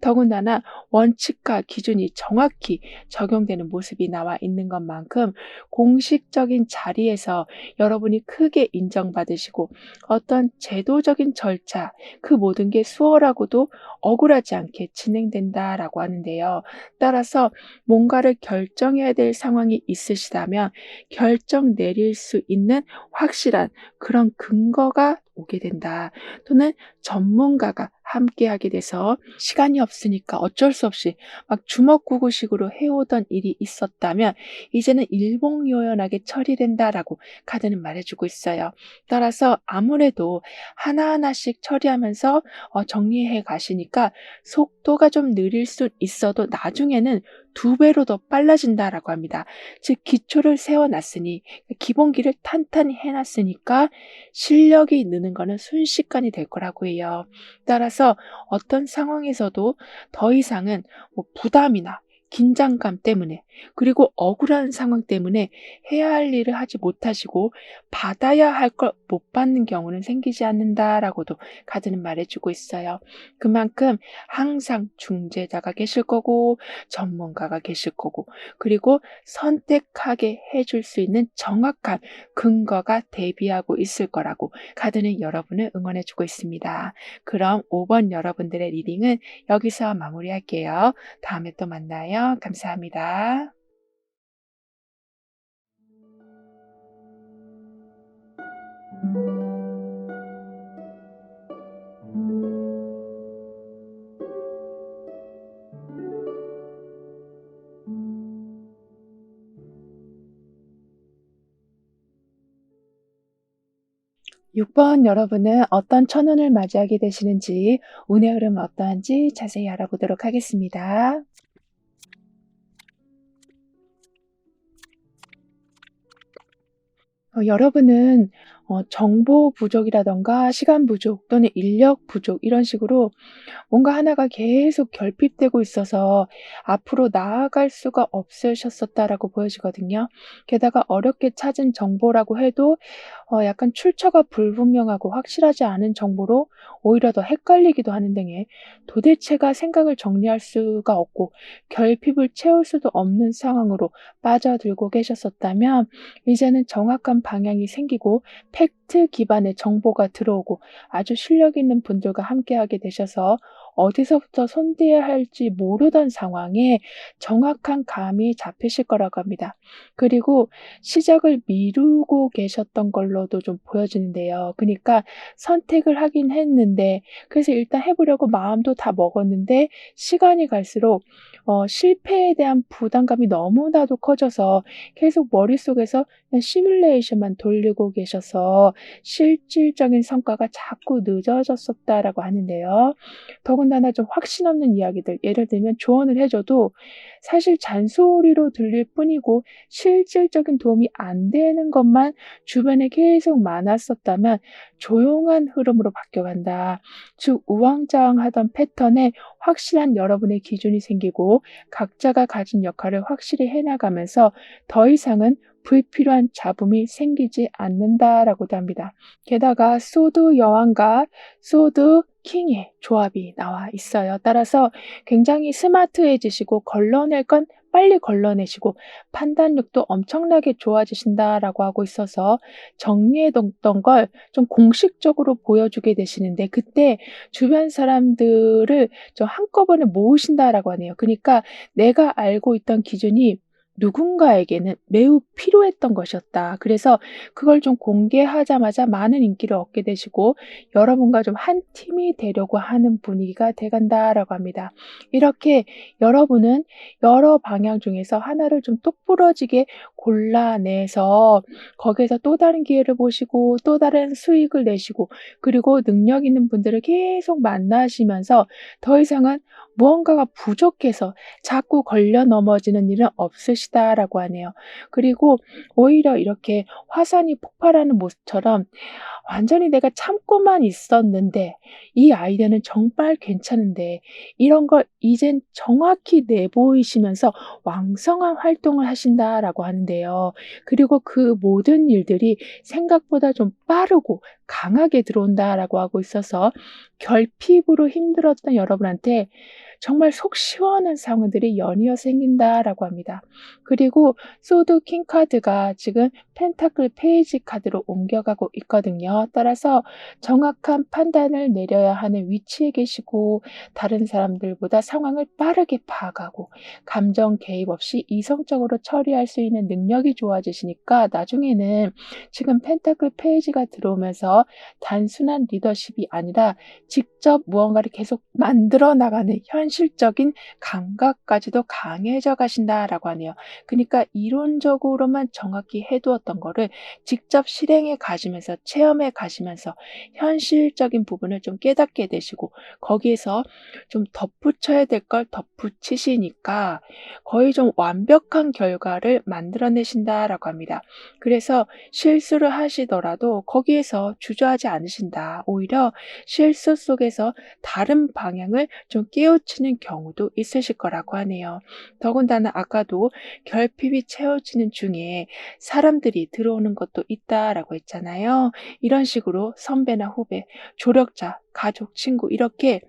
더군다나 원칙과 기준이 정확히 적용되는 모습이 나와 있는 것만큼 공식적인 자리에서 여러분이 크게 인정받으시고 어떤 제도적인 절차, 그 모든 게 수월하고도 억울하지 않게 진행된다라고 하는데요. 따라서 뭔가를 결정해야 될 상황이 있으시다면 결정 내릴 수 있는 확실한 그런 근거가 오게 된다. 또는 전문가가 함께하게 돼서 시간이 없으니까 어쩔 수 없이 막 주먹구구식으로 해오던 일이 있었다면 이제는 일목요연하게 처리된다라고 카드는 말해주고 있어요. 따라서 아무래도 하나하나씩 처리하면서 정리해 가시니까 속도가 좀 느릴 수 있어도 나중에는 2배로 더 빨라진다라고 합니다. 즉 기초를 세워놨으니 기본기를 탄탄히 해놨으니까 실력이 느는 거는 순식간이 될 거라고 해요. 따라서 어떤 상황에서도 더 이상은 부담이나 긴장감 때문에 그리고 억울한 상황 때문에 해야 할 일을 하지 못하시고 받아야 할 걸 못 받는 경우는 생기지 않는다라고도 카드는 말해주고 있어요. 그만큼 항상 중재자가 계실 거고 전문가가 계실 거고 그리고 선택하게 해줄 수 있는 정확한 근거가 대비하고 있을 거라고 카드는 여러분을 응원해주고 있습니다. 그럼 5번 여러분들의 리딩은 여기서 마무리할게요. 다음에 또 만나요. 감사합니다. 6번 여러분은 어떤 천운을 맞이하게 되시는지, 운의 흐름은 어떠한지 자세히 알아보도록 하겠습니다. 여러분은 정보 부족이라던가 시간 부족 또는 인력 부족 이런 식으로 뭔가 하나가 계속 결핍되고 있어서 앞으로 나아갈 수가 없으셨었다라고 보여지거든요. 게다가 어렵게 찾은 정보라고 해도 약간 출처가 불분명하고 확실하지 않은 정보로 오히려 더 헷갈리기도 하는 등의 도대체가 생각을 정리할 수가 없고 결핍을 채울 수도 없는 상황으로 빠져들고 계셨었다면 이제는 정확한 방향이 생기고 팩트 기반의 정보가 들어오고 아주 실력 있는 분들과 함께하게 되셔서 어디서부터 손대야 할지 모르던 상황에 정확한 감이 잡히실 거라고 합니다. 그리고 시작을 미루고 계셨던 걸로도 좀 보여지는데요. 그러니까 선택을 하긴 했는데 그래서 일단 해 보려고 마음도 다 먹었는데 시간이 갈수록 실패에 대한 부담감이 너무나도 커져서 계속 머릿속에서 그냥 시뮬레이션만 돌리고 계셔서 실질적인 성과가 자꾸 늦어졌었다라고 하는데요. 더군다나 좀 확신 없는 이야기들, 예를 들면 조언을 해 줘도 사실 잔소리로 들릴 뿐이고 실질적인 도움이 안 되는 것만 주변에 계속 많았었다면 조용한 흐름으로 바뀌어간다. 즉 우왕좌왕하던 패턴에 확실한 여러분의 기준이 생기고 각자가 가진 역할을 확실히 해나가면서 더 이상은 불필요한 잡음이 생기지 않는다라고도 합니다. 게다가 소드 여왕과 소드 킹의 조합이 나와 있어요. 따라서 굉장히 스마트해지시고 걸러낼 건 빨리 걸러내시고 판단력도 엄청나게 좋아지신다라고 하고 있어서 정리해 뒀던 걸 좀 공식적으로 보여주게 되시는데 그때 주변 사람들을 좀 한꺼번에 모으신다라고 하네요. 그러니까 내가 알고 있던 기준이 누군가에게는 매우 필요했던 것이었다. 그래서 그걸 좀 공개하자마자 많은 인기를 얻게 되시고 여러분과 좀 한 팀이 되려고 하는 분위기가 돼 간다라고 합니다. 이렇게 여러분은 여러 방향 중에서 하나를 좀 똑부러지게 골라내서 거기에서 또 다른 기회를 보시고 또 다른 수익을 내시고 그리고 능력 있는 분들을 계속 만나시면서 더 이상은 무언가가 부족해서 자꾸 걸려 넘어지는 일은 없으시다라고 하네요. 그리고 오히려 이렇게 화산이 폭발하는 모습처럼 완전히 내가 참고만 있었는데 이 아이디어는 정말 괜찮은데 이런 걸 이젠 정확히 내보이시면서 왕성한 활동을 하신다라고 하는데요. 그리고 그 모든 일들이 생각보다 좀 빠르고 강하게 들어온다라고 하고 있어서 결핍으로 힘들었던 여러분한테 정말 속 시원한 상황들이 연이어 생긴다라고 합니다. 그리고 소드 킹 카드가 지금 펜타클 페이지 카드로 옮겨가고 있거든요. 따라서 정확한 판단을 내려야 하는 위치에 계시고 다른 사람들보다 상황을 빠르게 파악하고 감정 개입 없이 이성적으로 처리할 수 있는 능력이 좋아지시니까 나중에는 지금 펜타클 페이지가 들어오면서 단순한 리더십이 아니라 직접 무언가를 계속 만들어 나가는 현실적인 감각까지도 강해져 가신다라고 하네요. 그러니까 이론적으로만 정확히 해 두었던 거를 직접 실행해 가시면서 체험해 가시면서 현실적인 부분을 좀 깨닫게 되시고 거기에서 좀 덧붙여야 될 걸 덧붙이시니까 거의 좀 완벽한 결과를 만들어내신다라고 합니다. 그래서 실수를 하시더라도 거기에서 주저하지 않으신다. 오히려 실수 속에서 다른 방향을 좀 깨우치는 경우도 있으실 거라고 하네요. 더군다나 아까도 결핍이 채워지는 중에 사람들이 들어오는 것도 있다라고 했잖아요. 이런 식으로 선배나 후배, 조력자, 가족, 친구 이렇게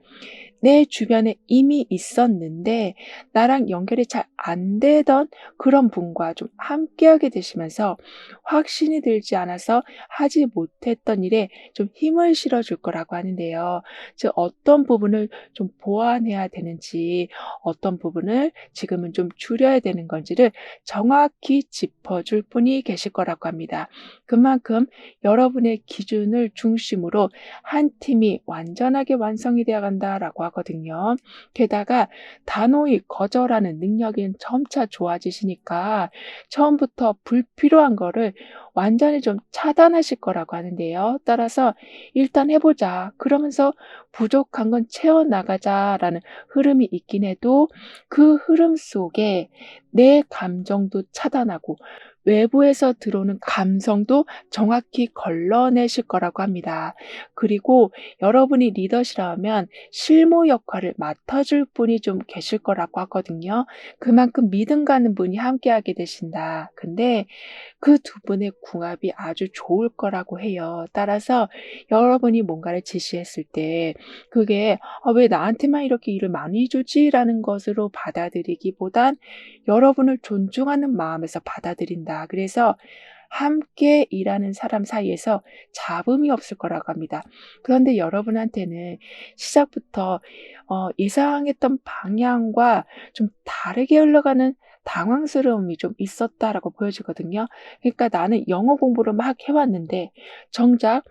내 주변에 이미 있었는데 나랑 연결이 잘 안 되던 그런 분과 좀 함께하게 되시면서 확신이 들지 않아서 하지 못했던 일에 좀 힘을 실어줄 거라고 하는데요. 즉 어떤 부분을 좀 보완해야 되는지 어떤 부분을 지금은 좀 줄여야 되는 건지를 정확히 짚어줄 분이 계실 거라고 합니다. 그만큼 여러분의 기준을 중심으로 한 팀이 완전하게 완성이 되어 간다라고 하거든요. 게다가 단호히 거절하는 능력이 점차 좋아지시니까 처음부터 불필요한 거를 완전히 좀 차단하실 거라고 하는데요. 따라서 일단 해보자. 그러면서 부족한 건 채워나가자라는 흐름이 있긴 해도 그 흐름 속에 내 감정도 차단하고 외부에서 들어오는 감성도 정확히 걸러내실 거라고 합니다. 그리고 여러분이 리더시라면 실무 역할을 맡아줄 분이 좀 계실 거라고 하거든요. 그만큼 믿음 가는 분이 함께하게 되신다. 근데 그 두 분의 궁합이 아주 좋을 거라고 해요. 따라서 여러분이 뭔가를 지시했을 때 그게 '아 왜 나한테만 이렇게 일을 많이 주지?'라는 것으로 받아들이기보단 여러분을 존중하는 마음에서 받아들인다. 그래서 함께 일하는 사람 사이에서 잡음이 없을 거라고 합니다. 그런데 여러분한테는 시작부터 예상했던 방향과 좀 다르게 흘러가는 당황스러움이 좀 있었다라고 보여지거든요. 그러니까 나는 영어 공부를 막 해왔는데 정작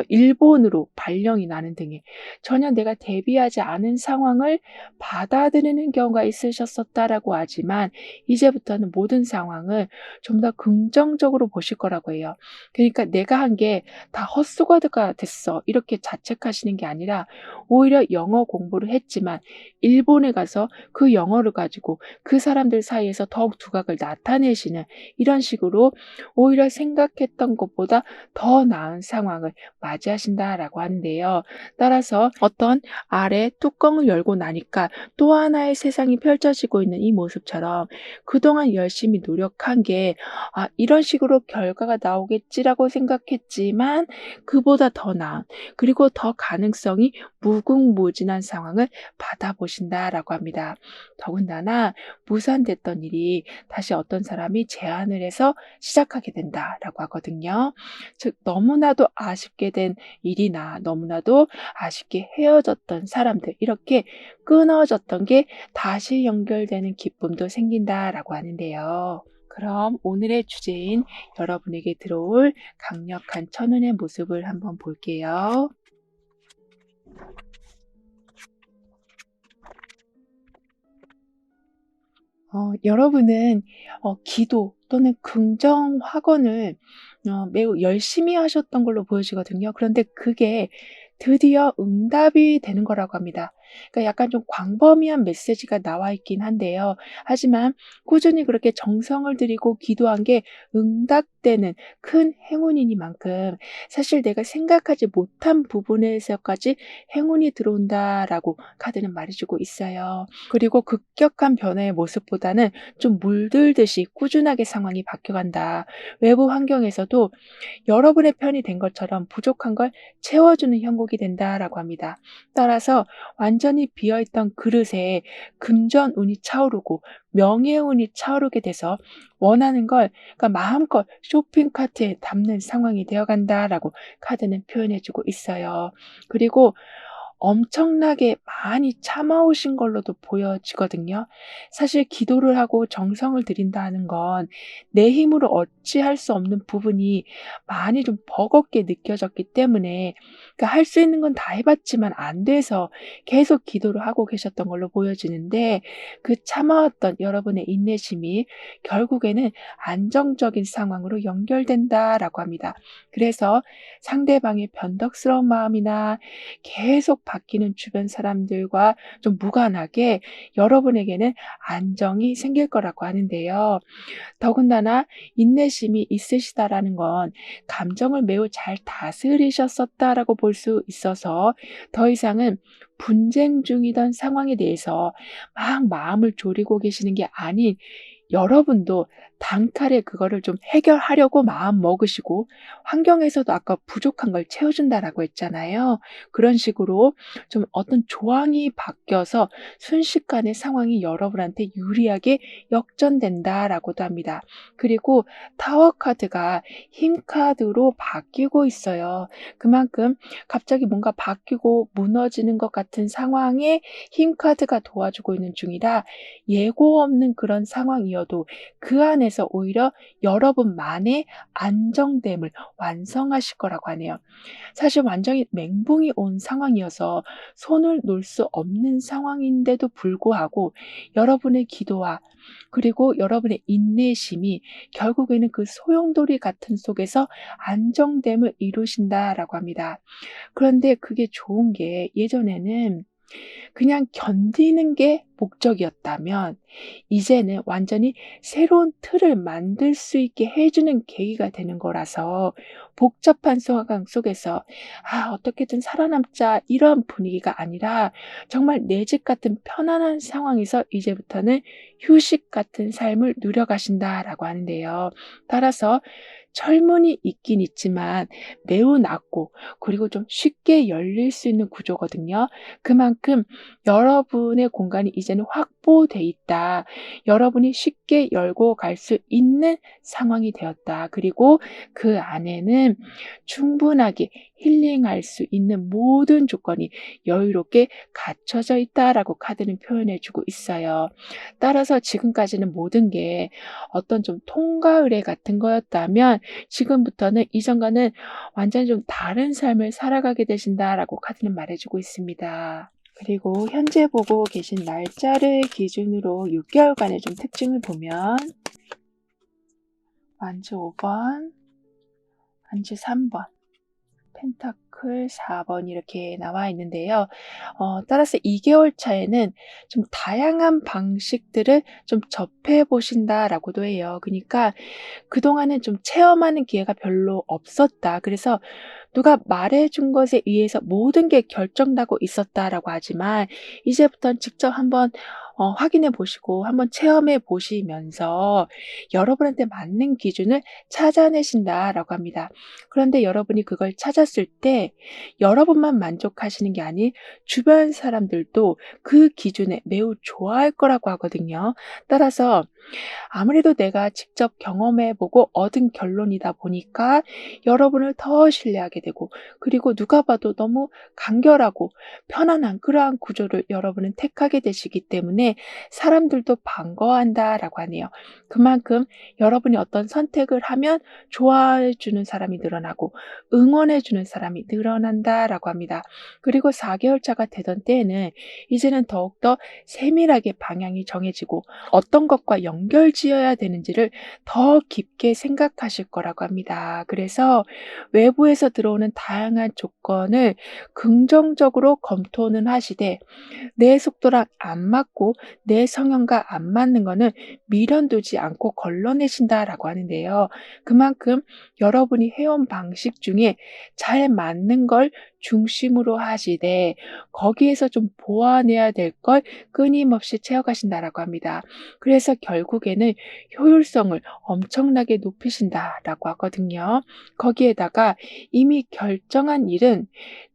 일본으로 발령이 나는 등의 전혀 내가 대비하지 않은 상황을 받아들이는 경우가 있으셨었다라고 하지만 이제부터는 모든 상황을 좀 더 긍정적으로 보실 거라고 해요. 그러니까 '내가 한 게 다 헛수고가 됐어.' 이렇게 자책하시는 게 아니라 오히려 영어 공부를 했지만 일본에 가서 그 영어를 가지고 그 사람들 사이에서 더욱 두각을 나타내시는 이런 식으로 오히려 생각했던 것보다 더 나은 상황을 맞이하신다라고 하는데요. 따라서 어떤 알의 뚜껑을 열고 나니까 또 하나의 세상이 펼쳐지고 있는 이 모습처럼 그동안 열심히 노력한 게 '아 이런 식으로 결과가 나오겠지.'라고 생각했지만 그보다 더 나은 그리고 더 가능성이 무궁무진한 상황을 받아보신다라고 합니다. 더군다나 무산됐던 일이 다시 어떤 사람이 제안을 해서 시작하게 된다라고 하거든요. 즉 너무나도 아쉽게 된 일이나 너무나도 아쉽게 헤어졌던 사람들 이렇게 끊어졌던 게 다시 연결되는 기쁨도 생긴다라고 하는데요. 그럼 오늘의 주제인 여러분에게 들어올 강력한 천운의 모습을 한번 볼게요. 여러분은 기도 또는 긍정 확언을 매우 열심히 하셨던 걸로 보여지거든요. 그런데 그게 드디어 응답이 되는 거라고 합니다. 그러니까 약간 좀 광범위한 메시지가 나와 있긴 한데요. 하지만 꾸준히 그렇게 정성을 들이고 기도한 게 응답되는 큰 행운이니만큼 사실 내가 생각하지 못한 부분에서까지 행운이 들어온다라고 카드는 말해주고 있어요. 그리고 급격한 변화의 모습보다는 좀 물들듯이 꾸준하게 상황이 바뀌어간다. 외부 환경에서도 여러분의 편이 된 것처럼 부족한 걸 채워주는 형국이 된다라고 합니다. 따라서 완전히 비어있던 그릇에 금전운이 차오르고 명예운이 차오르게 돼서 원하는 걸 그러니까 마음껏 쇼핑 카트에 담는 상황이 되어간다라고 카드는 표현해주고 있어요. 그리고 엄청나게 많이 참아오신 걸로도 보여지거든요. 사실 기도를 하고 정성을 들인다는 건 내 힘으로 어찌할 수 없는 부분이 많이 좀 버겁게 느껴졌기 때문에 그러니까 할 수 있는 건 다 해 봤지만 안 돼서 계속 기도를 하고 계셨던 걸로 보여지는데 그 참아왔던 여러분의 인내심이 결국에는 안정적인 상황으로 연결된다라고 합니다. 그래서 상대방의 변덕스러운 마음이나 계속 바뀌는 주변 사람들과 좀 무관하게 여러분에게는 안정이 생길 거라고 하는데요. 더군다나 인내심이 있으시다라는 건 감정을 매우 잘 다스리셨었다라고 볼 수 있어서 더 이상은 분쟁 중이던 상황에 대해서 막 마음을 졸이고 계시는 게 아닌 여러분도 단칼에 그거를 좀 해결하려고 마음 먹으시고 환경에서도 아까 부족한 걸 채워준다라고 했잖아요. 그런 식으로 좀 어떤 조항이 바뀌어서 순식간에 상황이 여러분한테 유리하게 역전된다라고도 합니다. 그리고 타워 카드가 힘 카드로 바뀌고 있어요. 그만큼 갑자기 뭔가 바뀌고 무너지는 것 같은 상황에 힘 카드가 도와주고 있는 중이라 예고 없는 그런 상황이어도 그 안에서 오히려 여러분만의 안정됨을 완성하실 거라고 하네요. 사실 완전히 멘붕이 온 상황이어서 손을 놓을 수 없는 상황인데도 불구하고 여러분의 기도와 그리고 여러분의 인내심이 결국에는 그 소용돌이 같은 속에서 안정됨을 이루신다라고 합니다. 그런데 그게 좋은 게 예전에는 그냥 견디는 게 목적이었다면 이제는 완전히 새로운 틀을 만들 수 있게 해 주는 계기가 되는 거라서 복잡한 상황 속에서 '아 어떻게든 살아남자.' 이런 분위기가 아니라 정말 내 집 같은 편안한 상황에서 이제부터는 휴식 같은 삶을 누려가신다라고 하는데요. 따라서 철문이 있긴 있지만 매우 낮고 그리고 좀 쉽게 열릴 수 있는 구조거든요. 그만큼 여러분의 공간이 이제는 확보돼 있다. 여러분이 쉽게 열고 갈 수 있는 상황이 되었다. 그리고 그 안에는 충분하게 힐링할 수 있는 모든 조건이 여유롭게 갖춰져 있다라고 카드는 표현해 주고 있어요. 따라서 지금까지는 모든 게 어떤 좀 통과 의례 같은 거였다면 지금부터는 이전과는 완전히 좀 다른 삶을 살아가게 되신다라고 카드는 말해주고 있습니다. 그리고 현재 보고 계신 날짜를 기준으로 6개월간의 좀 특징을 보면 완주 5번, 완주 3번, 펜타클 4번 이렇게 나와 있는데요. 따라서 2개월 차에는 좀 다양한 방식들을 좀 접해 보신다라고도 해요. 그러니까 그동안은 좀 체험하는 기회가 별로 없었다. 그래서 누가 말해준 것에 의해서 모든 게 결정나고 있었다라고 하지만 이제부터는 직접 한번 확인해 보시고 한번 체험해 보시면서 여러분한테 맞는 기준을 찾아내신다라고 합니다. 그런데 여러분이 그걸 찾았을 때 여러분만 만족하시는 게 아닌 주변 사람들도 그 기준에 매우 좋아할 거라고 하거든요. 따라서 아무래도 내가 직접 경험해 보고 얻은 결론이다 보니까 여러분을 더 신뢰하게 되고 그리고 누가 봐도 너무 간결하고 편안한 그러한 구조를 여러분은 택하게 되시기 때문에 사람들도 반가워한다라고 하네요. 그만큼 여러분이 어떤 선택을 하면 좋아해 주는 사람이 늘어나고 응원해 주는 사람이 늘어난다라고 합니다. 그리고 4개월 차가 되던 때에는 이제는 더욱더 세밀하게 방향이 정해지고 어떤 것과 연결지어야 되는지를 더 깊게 생각하실 거라고 합니다. 그래서 외부에서 들어오는 다양한 조건을 긍정적으로 검토는 하시되 내 속도랑 안 맞고 내 성향과 안 맞는 거는 미련두지 않고 걸러내신다라고 하는데요. 그만큼 여러분이 해온 방식 중에 잘 맞는 걸 중심으로 하시되 거기에서 좀 보완해야 될 걸 끊임없이 채워가신다라고 합니다. 그래서 결국에는 효율성을 엄청나게 높이신다라고 하거든요. 거기에다가 이미 결정한 일은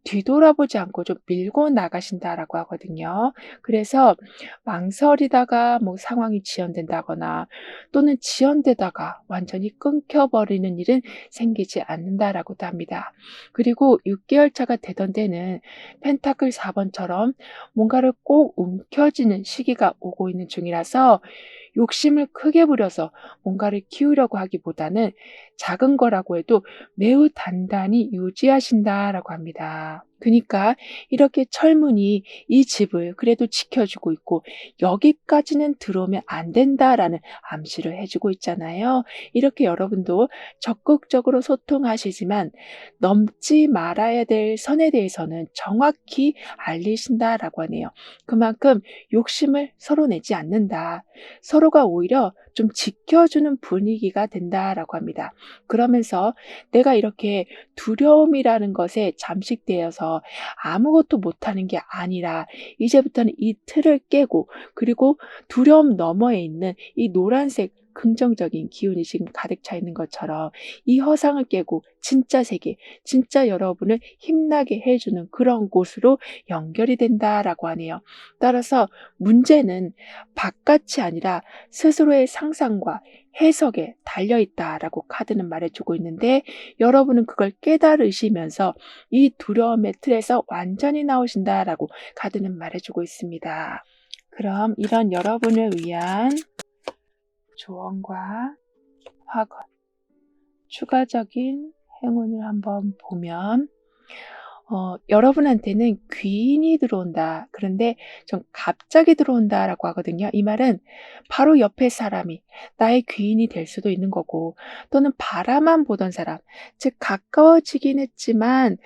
뒤돌아보지 않고 좀 밀고 나가신다라고 하거든요. 그래서 망설이다가 뭐 상황이 지연된다거나 또는 지연되다가 완전히 끊겨버리는 일은 생기지 않는다라고도 합니다. 그리고 6개월 차가 되던 데는 펜타클 4번처럼 뭔가를 꼭 움켜쥐는 시기가 오고 있는 중이라서 욕심을 크게 부려서 뭔가를 키우려고 하기보다는 작은 거라고 해도 매우 단단히 유지하신다라고 합니다. 그러니까 이렇게 철문이 이 집을 그래도 지켜주고 있고 여기까지는 들어오면 안 된다라는 암시를 해주고 있잖아요. 이렇게 여러분도 적극적으로 소통하시지만 넘지 말아야 될 선에 대해서는 정확히 알리신다라고 하네요. 그만큼 욕심을 서로 내지 않는다. 서로가 오히려 좀 지켜주는 분위기가 된다라고 합니다. 그러면서 내가 이렇게 두려움이라는 것에 잠식되어서 아무것도 못하는 게 아니라 이제부터는 이 틀을 깨고 그리고 두려움 너머에 있는 이 노란색 긍정적인 기운이 지금 가득 차 있는 것처럼 이 허상을 깨고 진짜 세계, 진짜 여러분을 힘나게 해주는 그런 곳으로 연결이 된다라고 하네요. 따라서 문제는 바깥이 아니라 스스로의 상상과 해석에 달려있다라고 카드는 말해주고 있는데 여러분은 그걸 깨달으시면서 이 두려움의 틀에서 완전히 나오신다라고 카드는 말해주고 있습니다. 그럼 이런 여러분을 위한 조언과 확언, 추가적인 행운을 한번 보면 여러분한테는 귀인이 들어온다. 그런데 좀 갑자기 들어온다라고 하거든요. 이 말은 바로 옆에 사람이 나의 귀인이 될 수도 있는 거고 또는 바라만 보던 사람, 즉 가까워지긴 했지만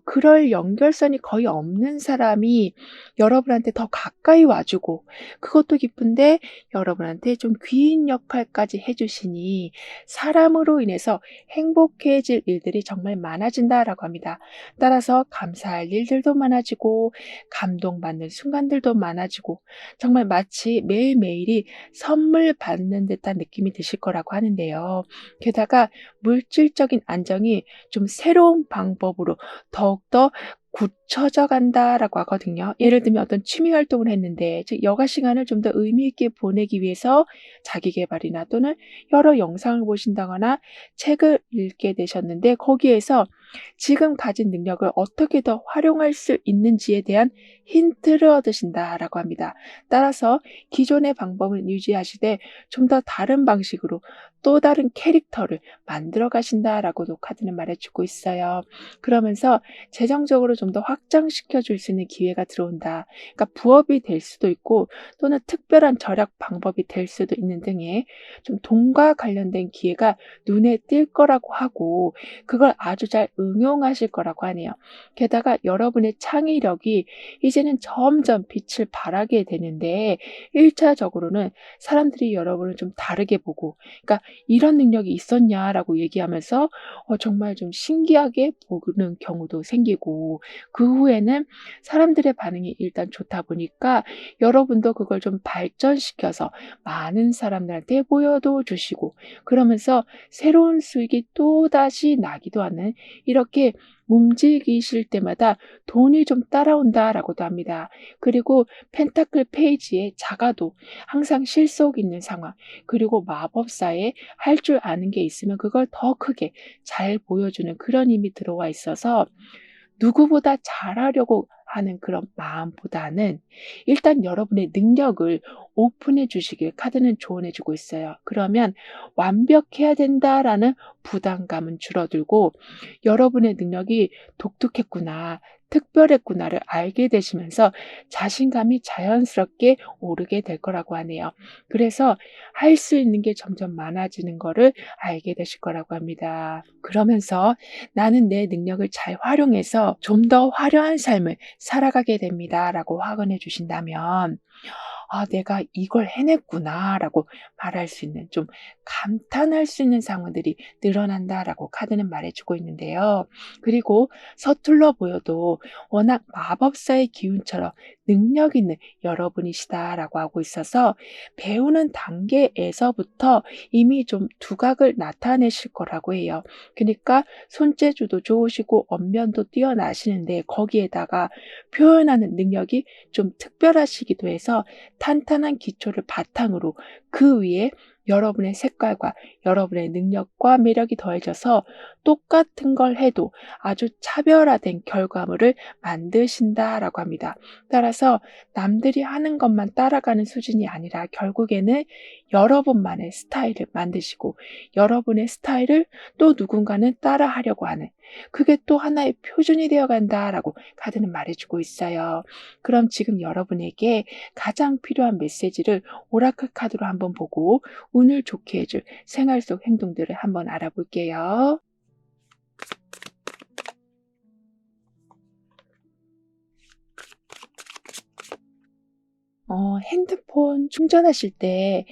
그럴 연결선이 거의 없는 사람이 여러분한테 더 가까이 와주고 그것도 기쁜데 여러분한테 좀 귀인 역할까지 해주시니 사람으로 인해서 행복해질 일들이 정말 많아진다라고 합니다. 따라서 감사할 일들도 많아지고 감동받는 순간들도 많아지고 정말 마치 매일매일이 선물 받는 듯한 느낌이 드실 거라고 하는데요. 게다가 물질적인 안정이 좀 새로운 방법으로 더욱더 굳혀져 간다라고 하거든요. 예를 들면 어떤 취미 활동을 했는데 즉 여가 시간을 좀 더 의미 있게 보내기 위해서 자기 계발이나 또는 여러 영상을 보신다거나 책을 읽게 되셨는데 거기에서 지금 가진 능력을 어떻게 더 활용할 수 있는지에 대한 힌트를 얻으신다라고 합니다. 따라서 기존의 방법을 유지하시되 좀 더 다른 방식으로 또 다른 캐릭터를 만들어 가신다라고도 카드는 말해주고 있어요. 그러면서 재정적으로 좀 더 확장시켜 줄 수 있는 기회가 들어온다. 그러니까 부업이 될 수도 있고 또는 특별한 절약 방법이 될 수도 있는 등의 좀 돈과 관련된 기회가 눈에 띌 거라고 하고 그걸 아주 잘 응용하실 거라고 하네요. 게다가 여러분의 창의력이 이제는 점점 빛을 발하게 되는데 1차적으로는 사람들이 여러분을 좀 다르게 보고 그러니까 "이런 능력이 있었냐?"라고 얘기하면서 정말 좀 신기하게 보는 경우도 생기고 그 후에는 사람들의 반응이 일단 좋다 보니까 여러분도 그걸 좀 발전시켜서 많은 사람들한테 보여도 주시고 그러면서 새로운 수익이 또다시 나기도 하는 이렇게 움직이실 때마다 돈이 좀 따라온다라고도 합니다. 그리고 펜타클 페이지에 작아도 항상 실속 있는 상황 그리고 마법사에 할 줄 아는 게 있으면 그걸 더 크게 잘 보여주는 그런 힘이 들어와 있어서 누구보다 잘하려고 하는 그런 마음보다는 일단 여러분의 능력을 오픈해 주시길 카드는 조언해 주고 있어요. 그러면 '완벽해야 된다.'라는 부담감은 줄어들고 여러분의 능력이 독특했구나, 특별했구나를 알게 되시면서 자신감이 자연스럽게 오르게 될 거라고 하네요. 그래서 할 수 있는 게 점점 많아지는 거를 알게 되실 거라고 합니다. 그러면서 '나는 내 능력을 잘 활용해서 좀 더 화려한 삶을 살아가게 됩니다.'라고 확언해 주신다면 '아 내가 이걸 해냈구나.'라고 말할 수 있는 좀 감탄할 수 있는 상황들이 늘어난다라고 카드는 말해 주고 있는데요. 그리고 서툴러 보여도 워낙 마법사의 기운처럼 능력 있는 여러분이시다라고 하고 있어서 배우는 단계에서부터 이미 좀 두각을 나타내실 거라고 해요. 그러니까 손재주도 좋으시고 언변도 뛰어나시는데 거기에다가 표현하는 능력이 좀 특별하시기도 해서 탄탄한 기초를 바탕으로 그 위에 여러분의 색깔과 여러분의 능력과 매력이 더해져서 똑같은 걸 해도 아주 차별화된 결과물을 만드신다라고 합니다. 따라서 남들이 하는 것만 따라가는 수준이 아니라 결국에는 여러분만의 스타일을 만드시고 여러분의 스타일을 또 누군가는 따라하려고 하는 그게 또 하나의 표준이 되어 간다라고 카드는 말해주고 있어요. 그럼 지금 여러분에게 가장 필요한 메시지를 오라클 카드로 한번 보고 운을 좋게 해줄 생활 속 행동들을 한번 알아볼게요. 핸드폰 충전하실 때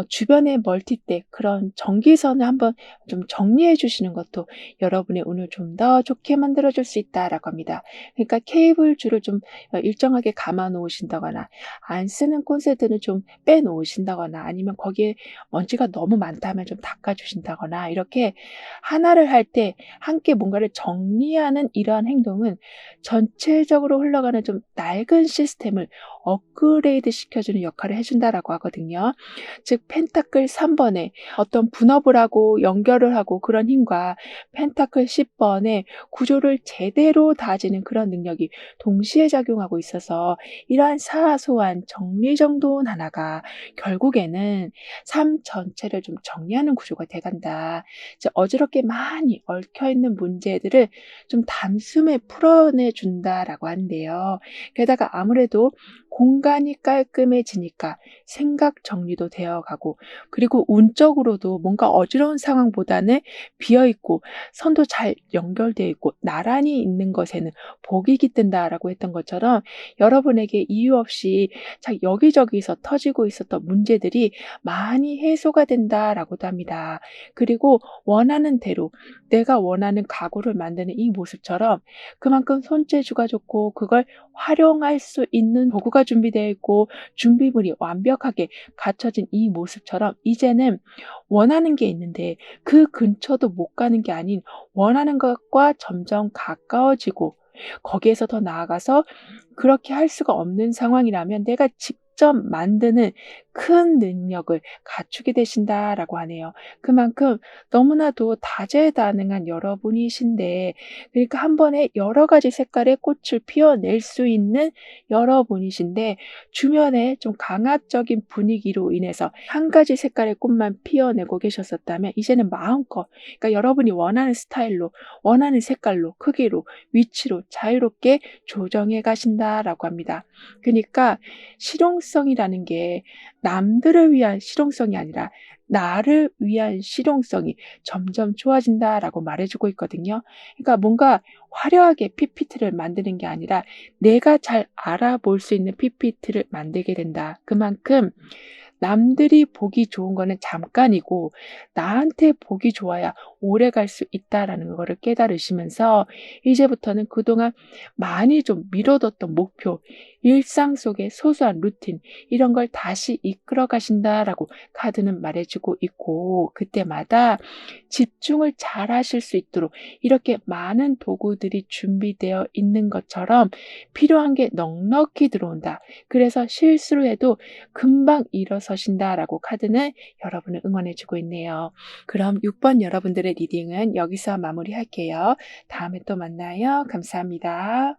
주변에 멀티대 그런 전기선을 한번 좀 정리해 주시는 것도 여러분의 운을 좀 더 좋게 만들어 줄 수 있다라고 합니다. 그러니까 케이블 줄을 좀 일정하게 감아 놓으신다거나 안 쓰는 콘센트는 좀 빼 놓으신다거나 아니면 거기에 먼지가 너무 많다면 좀 닦아 주신다거나 이렇게 하나를 할 때 함께 뭔가를 정리하는 이러한 행동은 전체적으로 흘러가는 좀 낡은 시스템을 업그레이드 시켜주는 역할을 해준다라고 하거든요. 즉 펜타클 3번에 어떤 분업을 하고 연결을 하고 그런 힘과 펜타클 10번의 구조를 제대로 다지는 그런 능력이 동시에 작용하고 있어서 이러한 사소한 정리정돈 하나가 결국에는 삶 전체를 좀 정리하는 구조가 돼간다. 이제 어지럽게 많이 얽혀있는 문제들을 좀 단숨에 풀어내 준다라고 하는데요. 게다가 아무래도 공간이 깔끔해지니까 생각 정리도 되어 가고 그리고 운적으로도 뭔가 어지러운 상황보다는 비어 있고 선도 잘 연결되어 있고 나란히 있는 것에는 복이 깃든다라고 했던 것처럼 여러분에게 이유 없이 여기저기서 터지고 있었던 문제들이 많이 해소가 된다라고도 합니다. 그리고 원하는 대로 내가 원하는 가구를 만드는 이 모습처럼 그만큼 손재주가 좋고 그걸 활용할 수 있는 도구가 준비되어 있고 준비물이 완벽하게 갖춰진 이 모습처럼 이제는 원하는 게 있는데 그 근처도 못 가는 게 아닌 원하는 것과 점점 가까워지고 거기에서 더 나아가서 그렇게 할 수가 없는 상황이라면 내가 직접 만드는 큰 능력을 갖추게 되신다라고 하네요. 그만큼 너무나도 다재다능한 여러분이신데, 그러니까 한 번에 여러 가지 색깔의 꽃을 피워낼 수 있는 여러분이신데, 주변에 좀 강압적인 분위기로 인해서 한 가지 색깔의 꽃만 피워내고 계셨었다면 이제는 마음껏, 그러니까 여러분이 원하는 스타일로, 원하는 색깔로, 크기로, 위치로 자유롭게 조정해 가신다라고 합니다. 그러니까 실용성이라는 게 남들을 위한 실용성이 아니라 나를 위한 실용성이 점점 좋아진다라고 말해주고 있거든요. 그러니까 뭔가 화려하게 PPT를 만드는 게 아니라 내가 잘 알아볼 수 있는 PPT를 만들게 된다. 그만큼 남들이 보기 좋은 거는 잠깐이고 나한테 보기 좋아야 오래 갈 수 있다라는 거를 깨달으시면서 이제부터는 그동안 많이 좀 미뤄뒀던 목표, 일상 속의 소소한 루틴 이런 걸 다시 이끌어 가신다라고 카드는 말해주고 있고, 그때마다 집중을 잘 하실 수 있도록 이렇게 많은 도구들이 준비되어 있는 것처럼 필요한 게 넉넉히 들어온다. 그래서 실수를 해도 금방 일어서신다라고 카드는 여러분을 응원해 주고 있네요. 그럼 6번 여러분들의 리딩은 여기서 마무리할게요. 다음에 또 만나요. 감사합니다.